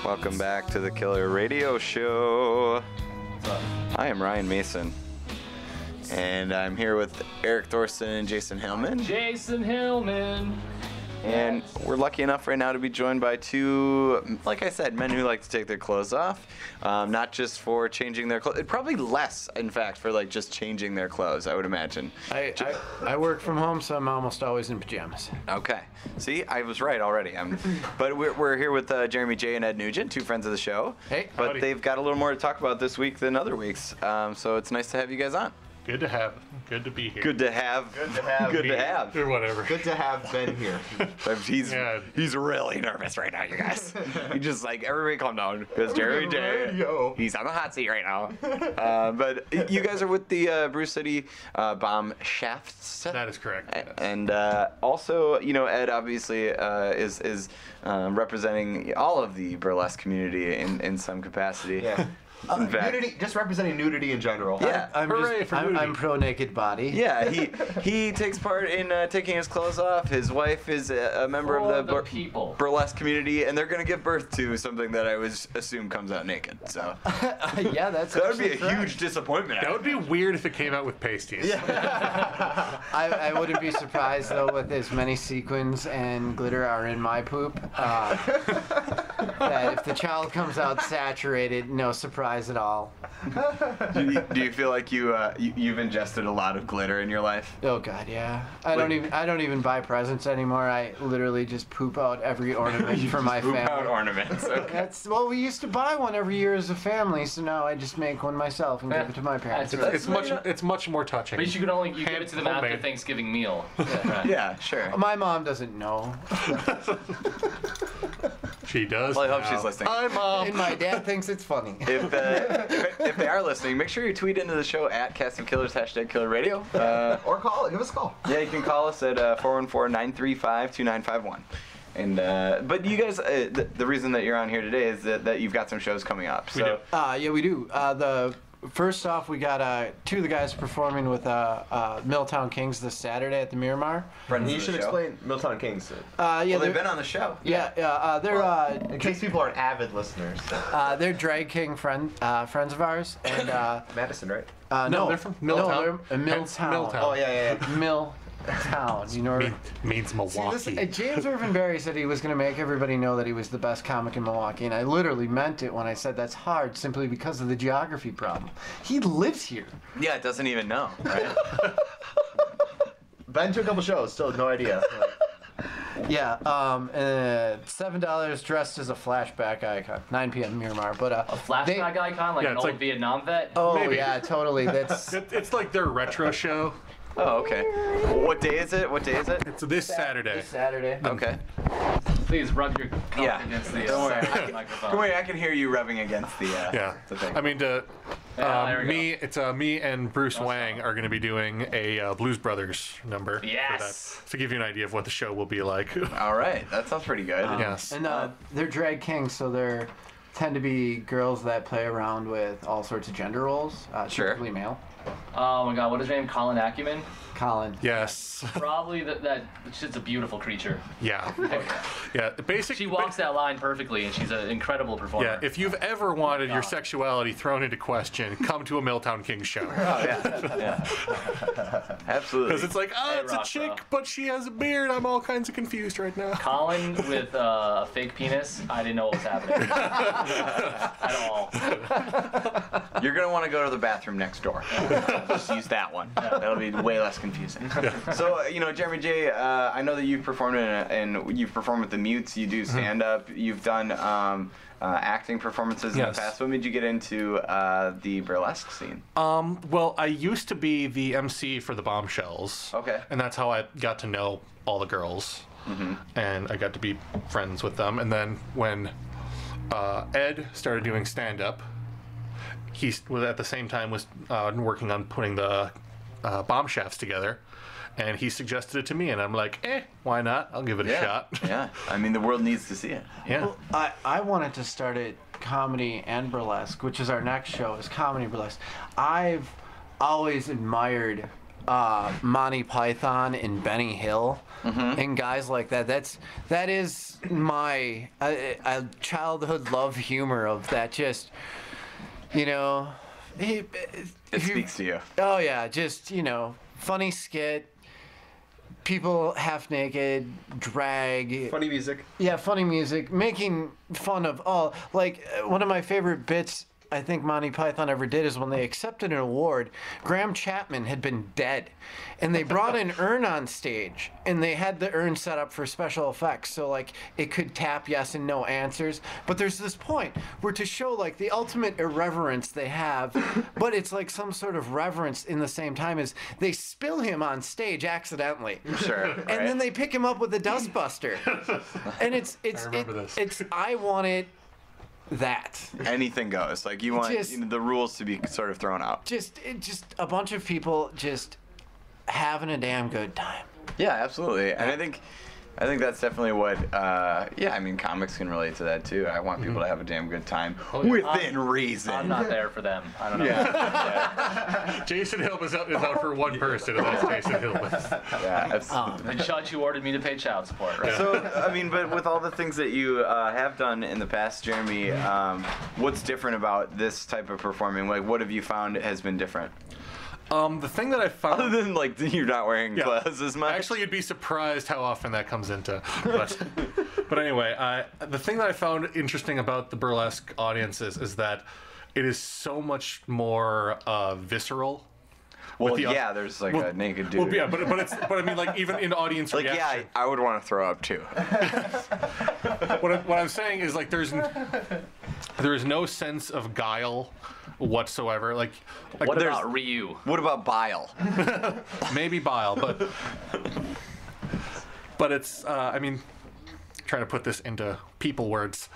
Welcome back to the Killer Radio Show. I am Ryan Mason, and I'm here with Eric Thorson and Jason Hillman. Jason Hillman. And we're lucky enough right now to be joined by two, like I said, men who like to take their clothes off. Not just for changing their clothes, probably less, in fact, for like just changing their clothes, I would imagine. I work from home, so I'm almost always in pajamas. Okay. See, I was right already. But we're here with Jeremy J. and Ed Nugent, two friends of the show. Hey. But Howdy. they've got a little more to talk about this week than other weeks. So it's nice to have you guys on. Good to be here. Good to have. Or whatever. Good to have Ben here. He's really nervous right now, you guys. He just like, everybody calm down, because Jeremy J, he's on the hot seat right now. But you guys are with the Bruce City Bomb Shafts. That is correct. Yes. And also, you know, Ed obviously is representing all of the burlesque community in some capacity. Yeah. In fact, Nudity, just representing nudity in general. Yeah. I'm pro naked body. Yeah, he takes part in taking his clothes off. His wife is a member of the people. burlesque community, and they're gonna give birth to something that I would assume comes out naked. So Yeah, that's that would be a actually correct. huge disappointment. That would be weird if it came out with pasties. I wouldn't be surprised though with as many sequins and glitter are in my poop. that if the child comes out saturated, no surprise at all. Do you feel like you've ingested a lot of glitter in your life? Oh God, yeah. I don't even buy presents anymore. I literally just poop out every ornament for my Poop family. out ornaments. Okay. Well, we used to buy one every year as a family, so now I just make one myself and give it to my parents. It's much more touching. But you give it to them after Homemade. Thanksgiving meal. Yeah, sure. My mom doesn't know, She does. Well, I hope now. she's listening. Hi, Mom. and my dad thinks it's funny. If they are listening, make sure you tweet into the show at Cast of Killers #KillerRadio. Or give us a call. Yeah, you can call us at 414-935-2951. And but you guys, the reason that you're on here today is that you've got some shows coming up. We do. Yeah, we do. First off, we got two of the guys performing with Milltown Kings this Saturday at the Miramar. Friends You of the should show. explain Milltown Kings. Yeah, Well, they've they're, been on the show. they're In case people aren't avid listeners. they're drag king friends of ours, and Madison, right? no, they're from Milltown. No, they're Hence Milltown. Milltown. Oh, yeah. Milltown. You know. Means See, Milwaukee. listen, James Irvin Berry said he was going to make everybody know that he was the best comic in Milwaukee, and I literally meant it when I said that's hard simply because of the geography problem. He lives here. Yeah, it doesn't even know, right? Been to a couple shows, still no idea. Yeah, $7 dressed as a flashback icon. 9 p.m. Miramar, but Flashback icon, like Yeah, an it's old like- Vietnam vet. Oh Maybe. yeah, totally. That's It's like their retro show. Oh, okay. What day is it? It's this Saturday. this Saturday. Okay. Please rub your cock Yeah. against the Don't worry. microphone. Don't worry, I can hear you rubbing against the the thing. I mean, Yeah, there we go. me and Bruce Wang are going to be doing a Blues Brothers number. Yes. For that, to give you an idea of what the show will be like. All right, that sounds pretty good. Yes. And they're drag kings, so they're tend to be girls that play around with all sorts of gender roles. Sure. Typically male. Oh my God, what is his name? Colin Acumen. Colin. Yes. Probably that shit's a beautiful creature. Yeah. Yeah. Basically. She walks that line perfectly, and she's an incredible performer. Yeah, if you've ever wanted your sexuality thrown into question, come to a Milltown Kings show. Oh yeah. Absolutely. Because it's like, oh, Hey, it's a rock, chick, bro. but she has a beard. I'm all kinds of confused right now. Colin with a fake penis, I didn't know what was happening at all. You're gonna want to go to the bathroom next door. Just use that one. That'll be way less confusing. So, Jeremy J, I know that you've performed and you've performed with the Mutes. You do stand up. You've done acting performances in the Yes. past. When did you get into the burlesque scene? Well, I used to be the MC for the Bombshells. Okay. And that's how I got to know all the girls. And I got to be friends with them. And then when Ed started doing stand up, he was at the same time was working on putting the bomb shafts together, and he suggested it to me, and I'm like, why not? I'll give it a shot. Yeah. I mean, the world needs to see it. Yeah. Well, I wanted to start it comedy and burlesque, which is our next show, is comedy burlesque. I've always admired Monty Python and Benny Hill and guys like that. That is my childhood love humor of that. Just It speaks to you. Oh yeah, just funny skit. People half naked, drag. Funny music. Yeah, funny music, making fun of all. Like, one of my favorite bits I think Monty Python ever did is when they accepted an award, Graham Chapman had been dead. And they brought an urn on stage, and they had the urn set up for special effects. So, like, it could tap yes and no answers. But there's this point where to show, like, the ultimate irreverence they have, but it's like some sort of reverence in the same time, is they spill him on stage accidentally. Sure. And then they pick him up with a dustbuster. And I want it that. Anything goes. Like, you want the rules to be sort of thrown out. Just a bunch of people just having a damn good time. Yeah, absolutely. And I think that's definitely what, comics can relate to that too. I want people to have a damn good time within reason. I'm not there for them. I don't know. Yeah. Jason Hill is out for one person, and that's Jason Hill. Yeah, absolutely. The judge who ordered me to pay child support, right? So, but with all the things that you have done in the past, Jeremy, what's different about this type of performing? Like, what have you found has been different? The thing that I found. Other than like you're not wearing Yeah. gloves as much. Actually, you'd be surprised how often that comes into. But anyway, the thing that I found interesting about the burlesque audiences is that it is so much more visceral. well, the- yeah, there's like a naked dude. Well, yeah, but I mean, like even in audience like, yeah, reaction. I would want to throw up too. What I'm saying is like there is no sense of guile whatsoever. Like What there's- about Ryu? What about bile? maybe bile, but it's I mean, trying to put this into people words.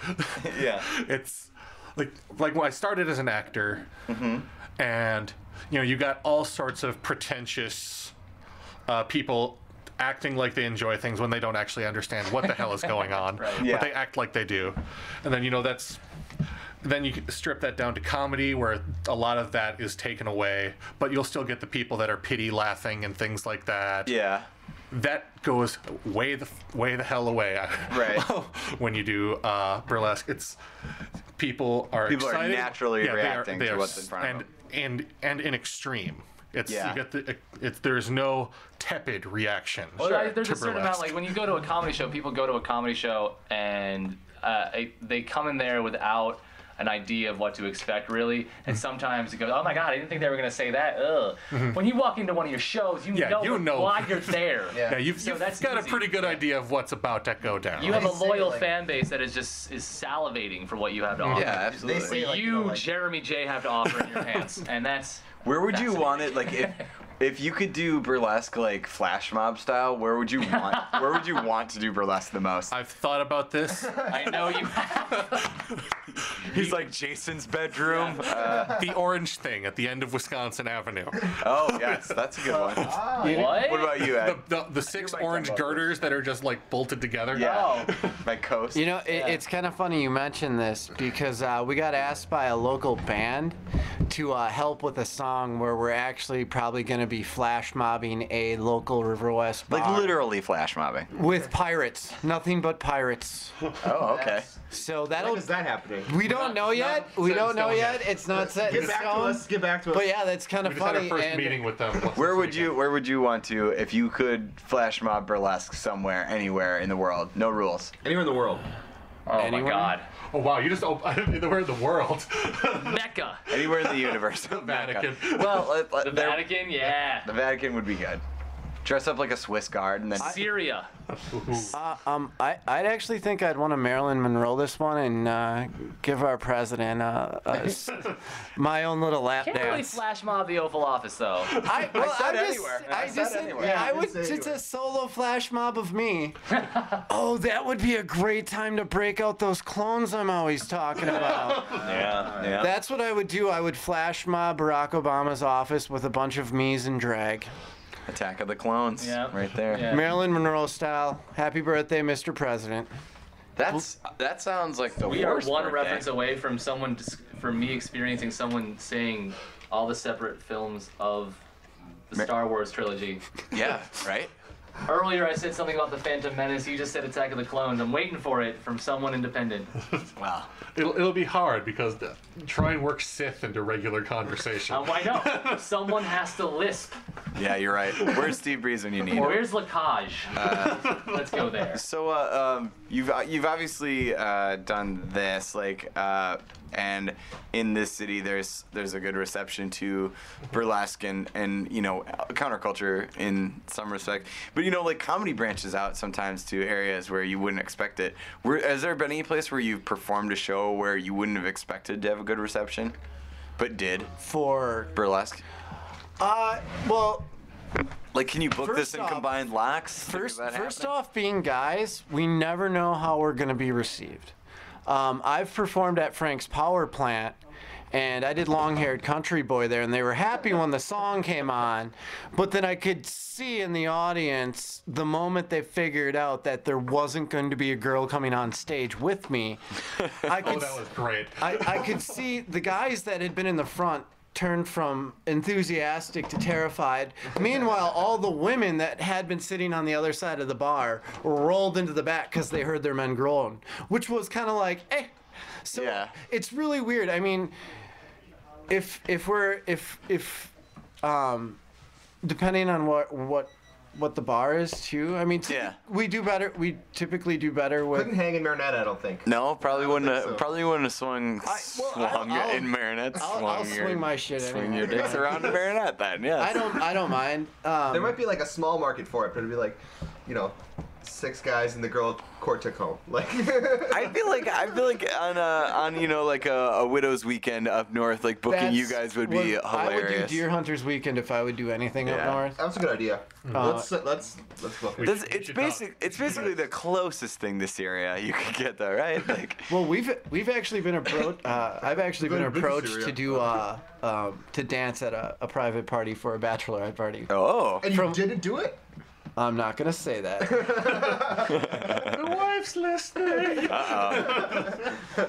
Yeah. It's like when I started as an actor, and you got all sorts of pretentious people acting like they enjoy things when they don't actually understand what the hell is going on, Yeah. but they act like they do, and then then you can strip that down to comedy where a lot of that is taken away, but you'll still get the people that are pity laughing and things like that. Yeah. That goes way the hell away. Right. When you do burlesque, it's people are People are excited. naturally they are- reacting they to are what's in front of them. and in extreme. It's Yeah. you get there's no tepid reaction. Well, there's to a certain amount, burlesque. like when you go to a comedy show, people go to a comedy show and they come in there without an idea of what to expect, really. And sometimes you go, oh my God, I didn't think they were going to say that. Ugh. When you walk into one of your shows, you know why you're there. Yeah, you've that's got easy. a pretty good idea of what's about to go down. You have a They say, loyal like- fan base that is salivating for what you have to offer. Yeah, absolutely. They say, like, You, like, Jeremy J, have to offer in your pants, and that's. Where would you That's want it? Like if you could do burlesque like flash mob style, where would you want to do burlesque the most? I've thought about this. I know you have. He's like Jason's bedroom. The orange thing at the end of Wisconsin Avenue. Oh yes, that's a good one. What? What about you, Ed? The six might orange talk about girders that are just like bolted together. Yeah, my coast. You know, it's kind of funny you mentioned this because we got asked by a local band to help with a song where we're actually probably going to be flash mobbing a local River West bar. Like literally flash mobbing. With pirates. Nothing but pirates. Oh, okay. So When that'll. is that happening? We don't know yet. We set in don't know stone yet. yet. It's not set in Get back to stone. us. Get back to us. But yeah, that's kind We of just had funny. our first and meeting with them. Where would you want to if you could flash mob burlesque somewhere, anywhere in the world? No rules. Anywhere in the world. Oh Anywhere? my God. Oh wow, you just I didn't know where in the world. Mecca. Anywhere in the universe. Vatican. Well, The Vatican, yeah. The Vatican would be good. Dress up like a Swiss guard and then. Syria. I'd actually think I'd want to Marilyn Monroe this one and give our president my own little lap Can't really dance. flash mob the Oval Office though. I said anywhere. I said anywhere. I You would. did say It's a anywhere. solo flash mob of me. Oh, that would be a great time to break out those clones I'm always talking about. Yeah. That's what I would do. I would flash mob Barack Obama's office with a bunch of me's in drag. Attack of the Clones. Yeah. Right there. Yeah. Marilyn Monroe style. Happy birthday, Mr. President. That sounds like the We are worst one birthday. reference away from from me experiencing someone saying all the separate films of the Star Wars trilogy. Yeah. Right. Earlier I said something about the Phantom Menace. You just said Attack of the Clones. I'm waiting for it from someone independent. Wow. It'll be hard because try and work Sith into regular conversation. Why not? Someone has to lisp. Yeah, you're right. Where's Steve Breeze when you need him? Where's Lacage? Let's go there. So you've obviously done this and in this city there's a good reception to burlesque and counterculture in some respect, but like comedy branches out sometimes to areas where you wouldn't expect it. Has there been any place where you've performed a show where you wouldn't have expected to have a good reception but did? For Burlesque? well, Like, can you book First this in off- combined locks? first Is that happening? off, being guys, we never know how we're gonna be received. I've performed at Frank's Power Plant, and I did Long Haired Country Boy there, and they were happy when the song came on, but then I could see in the audience the moment they figured out that there wasn't going to be a girl coming on stage with me. I Oh, could, that was great. I could see the guys that had been in the front turned from enthusiastic to terrified. Meanwhile, all the women that had been sitting on the other side of the bar rolled into the back because they heard their men groan, which was kind of like, eh. So Yeah. it's really weird. I mean, if depending on what the bar is too. I mean, Yeah. we do better. We typically do better with. Couldn't hang in Marinette, I don't think. No, probably wouldn't think have. so. Probably wouldn't have swung I'll- in Marinette. I'll swing my shit Swing anyway. your dicks around in Marinette then. Yeah. I don't mind. There might be like a small market for it, but it'd be like, 6 guys and the girl court took home. Like. I feel like on like a widow's weekend up north, like booking you guys would be hilarious. I would do Deer Hunters Weekend if I would do anything up Yeah. north. That's a good idea. Let's go. It's basically the closest thing to Syria you could get though, right? Like, Well, we've actually been approached. I've actually been Been to approached Syria. to do to dance at a private party for a bachelorette party. oh, And you didn't do it? I'm not gonna say that. The wife's listening.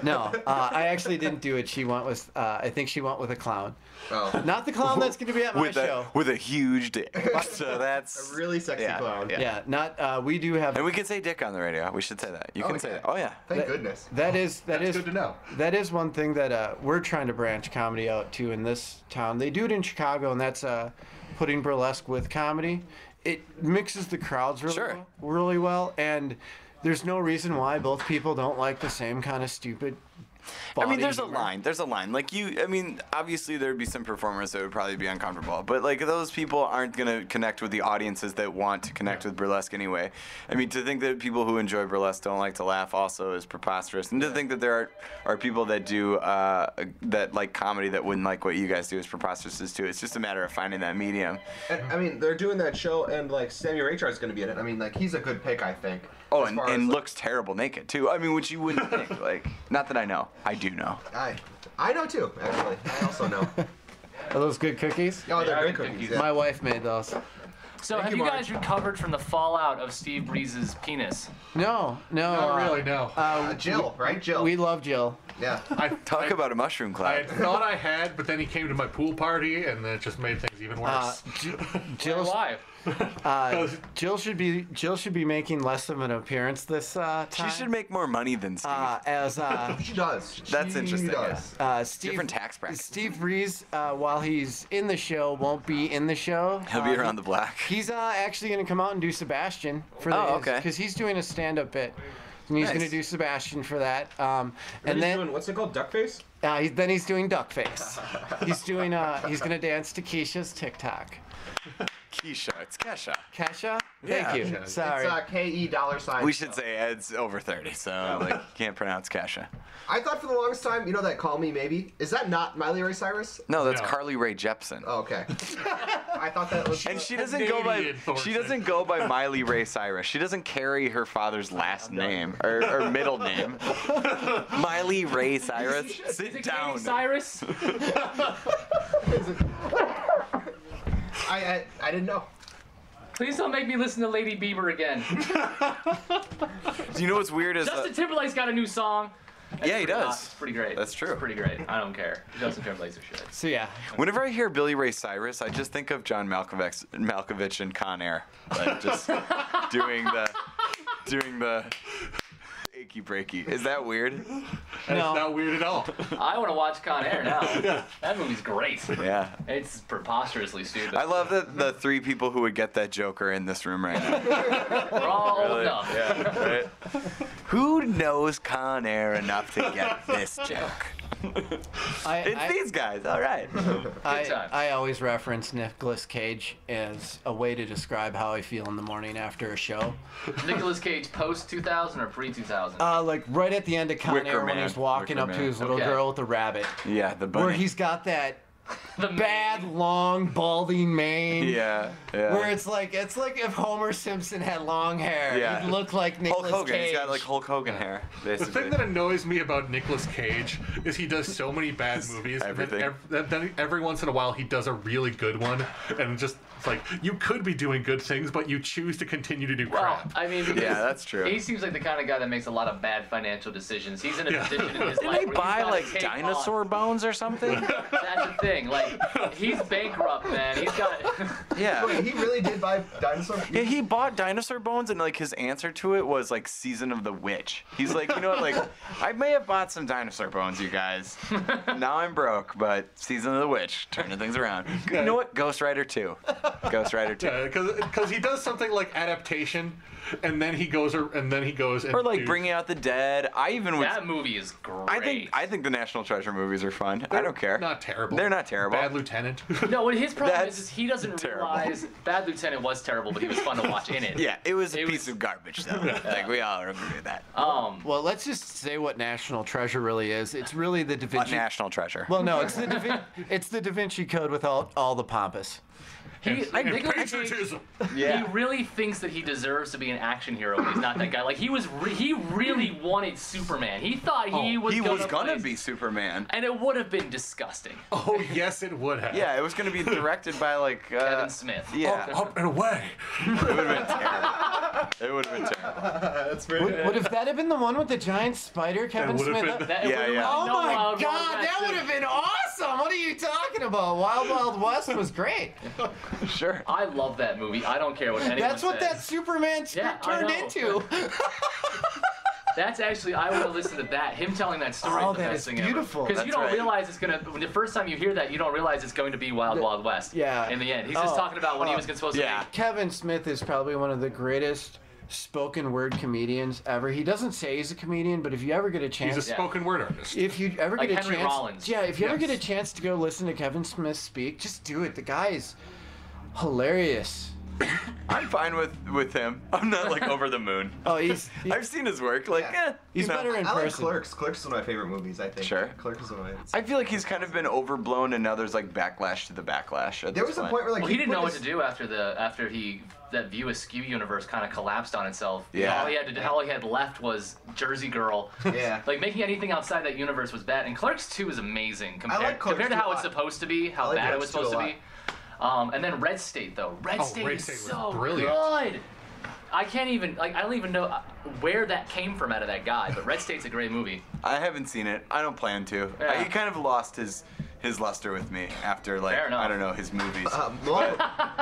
No, I actually didn't do it. She went with. I think she went with a clown. Oh. Not the clown that's gonna be at my show. with a huge dick. So that's A really sexy yeah, clown. yeah. Yeah, not. We do have. And we can say dick on the radio. We should say that. You can say yeah. that. Oh yeah. Thank goodness. That is Good to know. That is one thing that we're trying to branch comedy out to in this town. They do it in Chicago, and that's putting burlesque with comedy. It mixes the crowds really well, and there's no reason why both people don't like the same kind of stupid. I mean, there's a humor. line. There's a line. Like obviously there'd be some performers that would probably be uncomfortable, but like those people aren't gonna connect with the audiences that want to connect with burlesque anyway. I mean, to think that people who enjoy burlesque don't like to laugh also is preposterous, and to think that there are people that do that like comedy that wouldn't like what you guys do is preposterous too. It's just a matter of finding that medium. And, I mean, they're doing that show, and like Sammy Raychard is going to be in it. I mean, like he's a good pick, I think. Oh, as and far as, like, looks terrible naked too. I mean, which you wouldn't think. Like, not that I know. I do know. I know too, actually. I also know. Are those good cookies? Oh, they're are great good cookies. cookies. My wife made those. So have you, you Mark. guys recovered from the fallout of Steve Breeze's penis? No. Not really, no. Jill, right? Jill. We love Jill. yeah. Talk about a mushroom I cloud. thought I had, but then he came to my pool party, and then it just made things even worse. Jill's, Why? Jill should be making less of an appearance this time. She should make more money than Steve. As She does. That's She interesting, Does. Steve, Different tax bracket. Steve Breeze, while he's in the show, won't be in the show. He'll be around the block. He's actually going to come out and do Sebastian for the. Oh, okay. Because he's doing a stand-up bit. And he's Nice. going to do Sebastian for that. And And then doing, what's it called? Duckface? then he's doing Duckface. He's doing. He's going to dance to Keisha's TikTok. Keisha, it's Kesha. Kesha? Yeah. Thank you. Kesha. Sorry. It's KE $. We should say Ed's over 30, so like can't pronounce Kesha. I thought for the longest time, that Call Me Maybe? Is that not Miley Ray Cyrus? No, that's No. Carly Rae Jepsen. Oh, okay. I thought that was. And she doesn't go by Canadian Thorson. she doesn't go by Miley Ray Cyrus. She doesn't carry her father's last name or middle name. Miley Ray Cyrus. Sit down. Cyrus? I didn't know. Please don't make me listen to Lady Bieber again. Do you know what's weird is Justin Timberlake's got a new song. yeah, he does. It's pretty great. That's true. It's pretty great. I don't care. Justin Timberlake's a shit. So yeah. Whenever I hear Billy Ray Cyrus, I just think of John Malkovich and Con Air, like just doing the achy breaky. Is that weird? That's No. not weird at all. I want to watch Con Air now. That movie's great. Yeah. It's preposterously stupid. I love that the 3 people who would get that joke are in this room right now. We're all old Really? enough. Yeah, right? Who knows Con Air enough to get this joke? It's these guys, all right. times. I always reference Nicolas Cage as a way to describe how I feel in the morning after a show. Nicolas Cage post 2000 or pre 2000? Like right at the end of Con Wicker Air when Man. he's walking Wicker up to Man. his little Okay. girl with the rabbit. Yeah, the bunny. Where he's got that The bad, long, balding mane. Yeah, yeah. Where it's like if Homer Simpson had long hair. Yeah. He'd look like Nicolas Hulk Hogan. Cage. He's got like Hulk Hogan hair, The basically. thing that annoys me about Nicolas Cage is he does so many bad movies, Everything. and then every once in a while he does a really good one, and just it's like you could be doing good things, but you choose to continue to do Well, crap. I mean, because Yeah, that's true. He seems like the kind of guy that makes a lot of bad financial decisions. He's in a Yeah. position in his Didn't life they where buy he's gotta like take dinosaur on. bones or something? That's the thing. Like, he's bankrupt, man. He's got. Yeah. Wait, he really did buy dinosaur? Yeah, he bought dinosaur bones, and like his answer to it was like Season of the Witch. He's like, you know what, like I may have bought some dinosaur bones, you guys. Now I'm broke, but Season of the Witch, turning things around. You know what? Ghost Rider 2. Ghost Rider 2. Yeah, because he does something like adaptation, and then he goes and Or like Bringing Out the Dead. I even would. That movie is great. I think the National Treasure movies are fun. I don't care. Not terrible. They're not terrible. Bad Lieutenant. No, what his problem That's is he doesn't terrible. realize Bad Lieutenant was terrible, but he was fun to watch in it. Yeah, it was a It piece was- of garbage though. Like we all agree with that. Well, let's just say what National Treasure really is. It's really the Da Vinci. National Treasure. Well, no, it's the Da Vinci Code with all the pompous. He, And Nicolas Cage, patriotism. Yeah. he really thinks that he deserves to be an action hero, but he's not that guy. Like he really wanted Superman. He thought he was He was gonna play- be Superman. and it would have been disgusting. Oh yes, it would have. Yeah, it was gonna be directed by like Kevin Smith. Yeah, Up and away. it would have been terrible. It would have been terrible. That's pretty Would have that have been the one with the giant spider, Kevin would've Smith? been- That, it Yeah, would've yeah. been Oh no my Wild Wild God, West. that would have been awesome! What are you talking about? Wild Wild West was great. Sure. I love that movie. I don't care what anyone That's what says. that Superman Yeah, I turned know. into. That's actually, I want to listen to that. Him telling that story Oh, is the that best is thing beautiful. Because That's you don't right. realize it's gonna. When the first time you hear that, you don't realize it's going to be Wild Wild West. Yeah. In the end, he's just Oh, talking about when he was supposed yeah. to be. Kevin Smith is probably one of the greatest spoken word comedians ever. He doesn't say he's a comedian, but if you ever get a He's chance, a spoken word artist. if you ever Like get a Henry chance, Rollins. yeah, if you ever Yes. get a chance to go listen to Kevin Smith speak, just do it. The guy is hilarious. I'm fine with him. I'm not like over the moon. Oh, he's I've seen his work. Like, Yeah. he's you know. better in I like person. Clerks. Clerks is one of my favorite movies, I think. Sure. Clerks is one of my. I feel like he's kind of been overblown, and now there's like backlash to the backlash. At There this was a point where like Well, he didn't know put what to his- do after that View Askew universe kind of collapsed on itself. Yeah. All he had left was Jersey Girl. Yeah. Like making anything outside that universe was bad. And Clerks 2 is amazing compared, like Clerks compared to 2 a how it's lot. supposed to be, how I like bad it Clerks was 2 a supposed to lot. be. And then Red State though. Red State Red is State was so brilliant. good. I can't even I don't even know where that came from out of that guy. But Red State's a great movie. I haven't seen it. I don't plan to. Yeah. He kind of lost his luster with me after like Fair enough. I don't know his movies.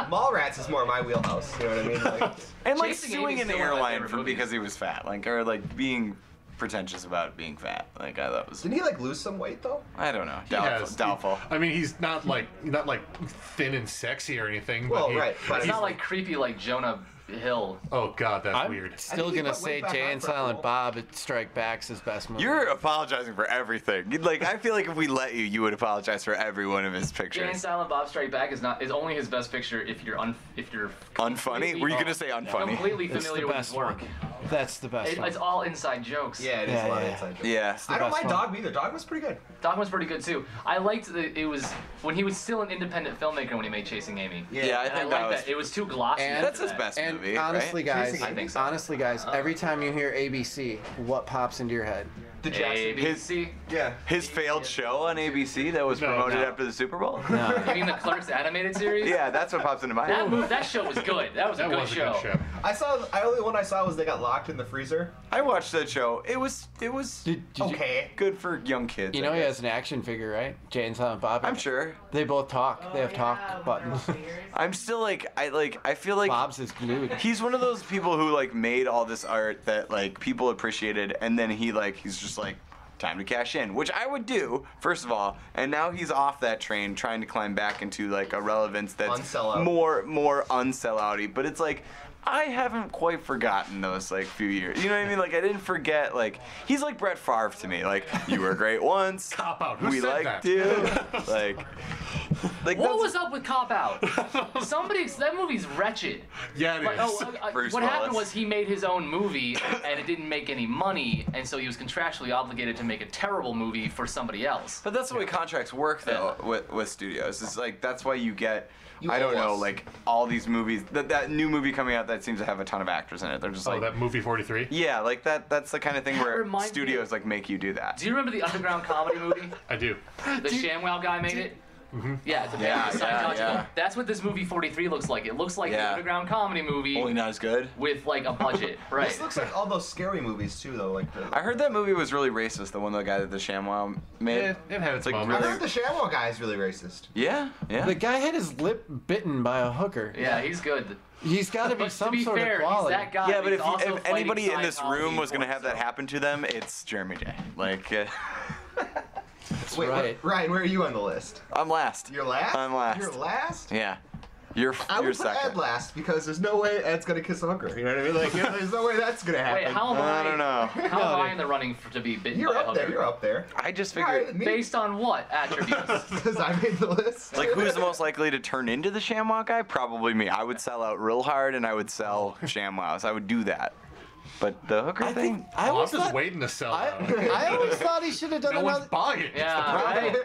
Mallrats is more my wheelhouse. You know what I mean? Like, and like Chasing suing Amy's an still one of my airline favorite for movies. because he was fat, like or like being pretentious about being fat. Like I thought was didn't he like lose some weight though? I don't know. He Doubtful. has- Doubtful. I mean, he's not like thin and sexy or anything. Well, but he, right, but It's he's- not like creepy like Jonah Hill. Oh God, that's I'm weird. still I think he gonna went say back Jay on and for a Silent role. Bob at Strike Back's his best movie. You're apologizing for everything. Like I feel like if we let you, you would apologize for every one of his Jay and pictures. Silent Bob Strike Back is only his best picture if you're Unfunny? Were you gonna say unfunny? completely It's the familiar with his best work. one. That's the best one. It's all inside jokes. Yeah, it is Yeah, a lot yeah, of yeah. inside jokes. Yeah. I don't best mind one. Dogma either. Dogma's pretty good. Dogma's pretty good too. I liked that it was when he was still an independent filmmaker when he made Chasing Amy. Yeah, I And think I that liked was. that. It was too glossy. And- after That's his that. best And movie, honestly, right? guys, I think so. honestly, guys, every time you hear ABC, what pops into your head? The Jackson. ABC. Yeah. His failed show on ABC that was promoted no. after the Super Bowl. You mean the Clerks animated series? Yeah, that's what pops into my That head. that show was good. That was a That good was a show. good show. I only one I saw was they got locked in the freezer. I watched that show. It was Did you- Okay. good for young kids. You I know he guess. has an action figure, right? Jay and Silent Bob. I'm sure. They both talk. They have talk buttons. I'm still like I feel like Bob's is glued. he's one of those people who like made all this art that like people appreciated, and then he's just like time to cash in, which I would do first of all, and now he's off that train trying to climb back into like a relevance that's Unsell out. more unsellouty. But it's like I haven't quite forgotten those like few years. You know what I mean? Like I didn't forget. Like he's like Brett Favre to me. Like you were great once. Cop Out. Who we said liked that? you. Like What that's- was up with Cop Out? That movie's wretched. Yeah, it Like, is. Bruce what happened Willis. was he made his own movie and it didn't make any money, and so he was contractually obligated to make a terrible movie for somebody else. But that's the way contracts work, though, with studios. It's like that's why you get, I don't owe know, us. like all these movies. That new movie coming out that seems to have a ton of actors in it. They're just Oh, like, that movie 43. yeah, like that's the kind of thing That where reminds me studios like make you do that. Do you remember the underground comedy movie? I do. The ShamWow guy made it. Yeah, it's a band Yeah, with yeah, Scientology. yeah. That's what this movie 43 looks like. It looks like Yeah. an underground comedy movie Only not as good. with like a budget, right? This looks like all those scary movies too, though. Like I heard that movie was really racist. The one the guy that the ShamWow made. It had its like moments. I really- heard the ShamWow guy is really racist. Yeah, yeah. The guy had his lip bitten by a hooker. Yeah, he's good. He's got to be But some to be sort fair, of he's quality. that guy. Yeah, but He's if also if anybody fighting in this room Scientology was gonna for have that himself. happen to them, it's Jeremy J. Like, Wait, right. Ryan, where are you on the list? I'm last. You're last. I'm last. You're last. Yeah. You're I you're would put second. Ed last because there's no way Ed's gonna kiss a hooker. You know what I mean? Like, there's no way that's gonna happen. Wait, how am I? I don't know. How am I in the running to be bitten You're by a up there. hooker? You're up there. I just Higher figured, than me. Based on what attributes? Because I made the list. like, who's the most likely to turn into the ShamWow guy? Probably me. I would sell out real hard, and I would sell ShamWows. I would do that. But the hooker I thing. think I I'm always just thought. waiting to sell out. I always thought he should have done No one's another. buying it. Yeah, right.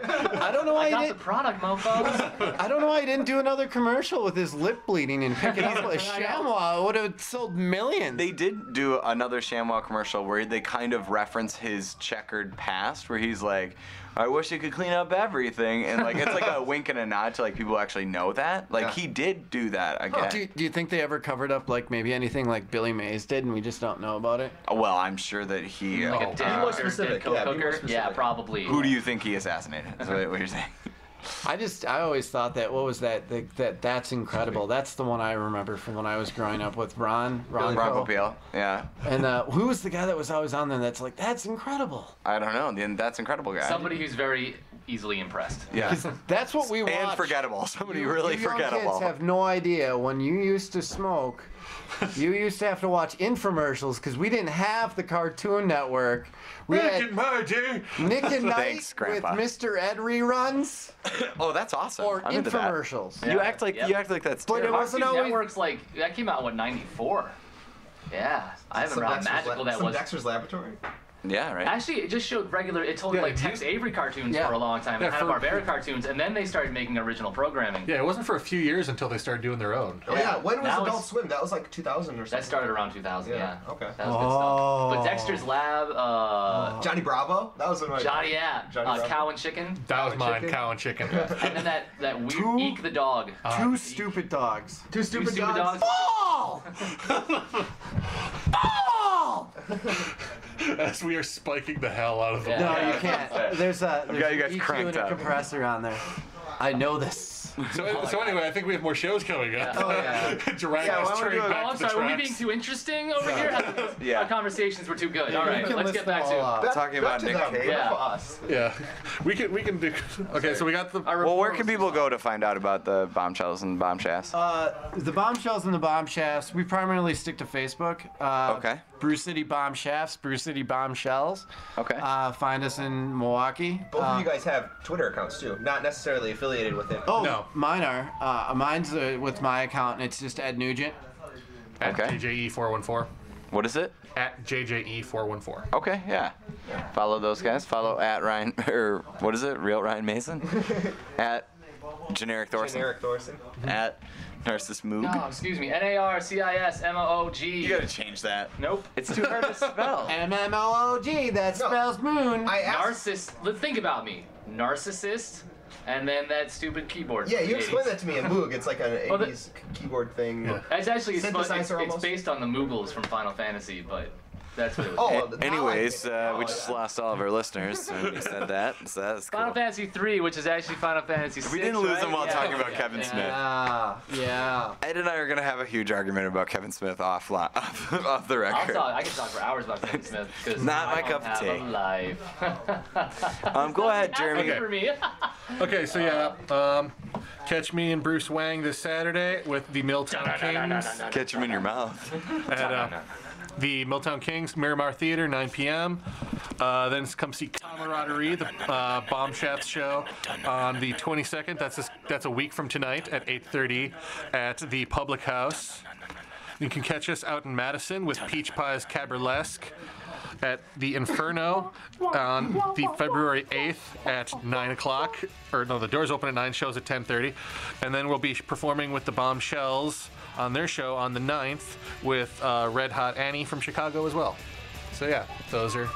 I don't know why I he got the didn't. product, mofo. I don't know why he didn't do another commercial with his lip bleeding and pick it up with a I know. ShamWow. It would have sold millions. They did do another ShamWow commercial where they kind of reference his checkered past, where he's like, "I wish you could clean up everything," and like it's like a wink and a nod to like people who actually know that. Like Yeah. he did do that again. Do you think they ever covered up like maybe anything like Billy Mays did and we just don't know about it? Well, I'm sure that he. Like Oh, a be dead more hooker, specific. dead coke Yeah, be more hooker. specific. Yeah, probably. Who do you think he assassinated? Is what you're saying? I always thought that what was that that's incredible. That's the one I remember from when I was growing up with Ron Ron Poe. Popeil. Yeah. And who was the guy that was always on there that's like that's incredible. I don't know. The That's Incredible guy. Somebody who's very easily impressed. Yeah. That's what we watch. And forgettable. Somebody really you young forgettable. kids have no idea when you used to smoke. You used to have to watch infomercials because we didn't have the Cartoon Network. We Back had in my day. Nick and Night Thanks, with Grandpa. Mr. Ed reruns Oh, that's awesome. or I'm into that. infomercials. You act like Yep. you act like that's. But it terrible. wasn't Cartoon always- Network's like that came out in what, 94. Yeah, I Some remember how Dexter's magical that some was. Dexter's Laboratory. Yeah, right. Actually, it just showed regular. It told Yeah, like you- Tex Avery cartoons Yeah. for a long time, and Yeah, for- Hanna-Barbera cartoons, and then they started making original programming. Yeah, it wasn't for a few years until they started doing their own. Oh yeah, when was Now Adult it's- Swim? That was like 2000 or something. That started around 2000. Yeah. Okay. That was good Oh. stuff. But Dexter's Lab, Johnny Bravo. That was one of my. Johnny, yeah, Johnny Bravo. Cow and Chicken, That was Cow and mine, chicken. cow and chicken. and then that weird Two- Eek the dog. Two stupid dogs. Two Two stupid, Stupid dogs. Dogs. Ball! Ball! As we are spiking the hell out of the Yeah. No, you can't. There's got you an guys EQ cranked and a up. compressor on there. I know this. So anyway, I think we have more shows coming up. Oh, yeah. Drag Yeah, us why don't we straight do it? back Oh, I'm to the sorry. Were we tracks. being too interesting over here? Yeah. Our conversations were too good. All You right, can let's list get back them all to. out. Back- Talking back about to Nick them, Cage. not Yeah. for us. Yeah, we can do. Okay, so we got the. Well, where can people go to find out about the bombshells and bomb shafts? The bombshells and the bomb shafts. We primarily stick to Facebook. Okay. Brew City Bomb Shafts, Brew City Bombshells. Okay. Find us in Milwaukee. Both of you guys have Twitter accounts too, not necessarily affiliated with it. Oh, No. mine are. Mine's with my account, and it's just Ed Nugent. At Okay. JJE414. What is it? At JJE414. Okay, yeah. Follow those guys. Follow at Ryan, or what is it? Real Ryan Mason? At Generic Thorson. Generic Thorson. At Narcissus Moog. No, excuse me. NARCISMOOG. You gotta change that. Nope. It's too hard to spell. MMOOG. That No. spells moon. I asked. Narcissist. Let's think about me. Narcissist, and then that stupid keyboard. Yeah, from you the explained 80s. that to me in Moog. It's like an Well, 80s keyboard thing. Yeah. It's actually it's Synthesizer almost? based on the Moogles from Final Fantasy, but that's what it was. Oh, A- now I anyways, get it. we just lost all of our listeners when you said that. So that's cool. Final Fantasy 3, which is actually Final Fantasy 6. We didn't lose right? them while Yeah. talking about Yeah. Kevin Yeah. Smith. Yeah. Ed and I are gonna have a huge argument about Kevin Smith off the record. I can talk for hours about Kevin Smith because Not I my don't cup of have tea. a life. Go ahead, Jeremy. Happy for me. Okay, so yeah, catch me and Bruce Wang this Saturday with the Milltown Kings Catch him in your mouth. at the Milltown Kings Miramar Theater, 9 p.m. Then come see Camaraderie, the Bomb Shafts show, on the 22nd. That's a week from tonight at 8:30 at the Public House. You can catch us out in Madison with Peach Pies Caburlesque at the Inferno on the February 8th at 9 o'clock. Or no, the doors open at 9, shows at 10:30. And then we'll be performing with the Bombshells on their show on the 9th with Red Hot Annie from Chicago as well. So yeah, those are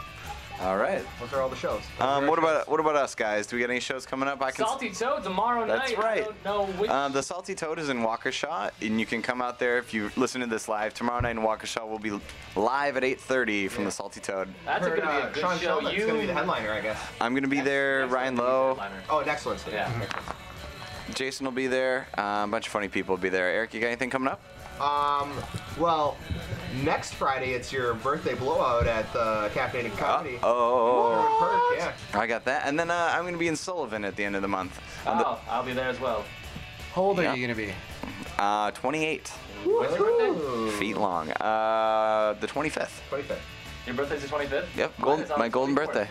All right. Those are all the shows. What about us guys? Do we got any shows coming up? Salty Toad tomorrow That's night. right. I don't know which. The Salty Toad is in Waukesha, and you can come out there if you listen to this live. Tomorrow night in Waukesha, we'll be live at 8:30 from the Salty Toad. That's going to be a good Sean show. Sheldon's going to be the headliner, I guess. I'm going to be there, Ryan Lowe. Oh, next Wednesday. Yeah. Jason will be there. A bunch of funny people will be there. Eric, you got anything coming up? Well, next Friday it's your birthday blowout at the Caffeinated Comedy. Oh. Yeah. I got that. And then I'm going to be in Sullivan at the end of the month. Oh, I'll be there as well. How old Yeah. are you gonna be? 28 When's your birthday? feet long. The 25th. 25th. Your birthday's the 25th? Yep, Mine is on my the golden 24th. birthday.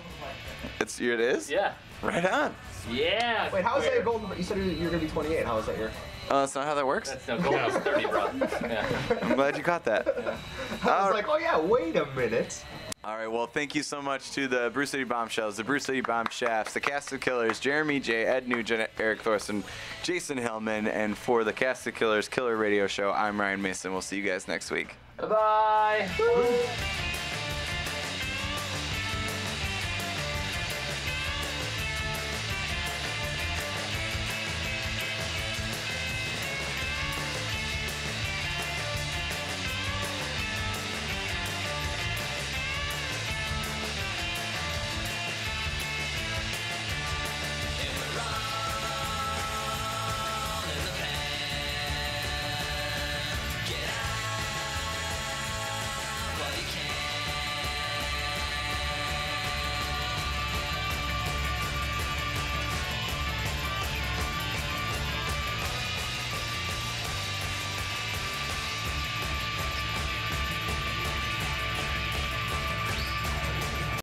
It is? Yeah. Right on. Yeah. Wait, how is that your golden? You said you're going to be 28. How is that your? That's not how that works. That's no golden is 30, bro. Yeah. I'm glad you caught that. I was like, oh yeah, wait a minute. All right, well, thank you so much to the Brew City Bombshells, the Brew City Bomb Shafts, the Cast of Killers, Jeremy J, Ed Nugent, Eric Thorson, Jason Hillman, and for the Cast of Killers Killer Radio Show, I'm Ryan Mason. We'll see you guys next week. Bye-bye.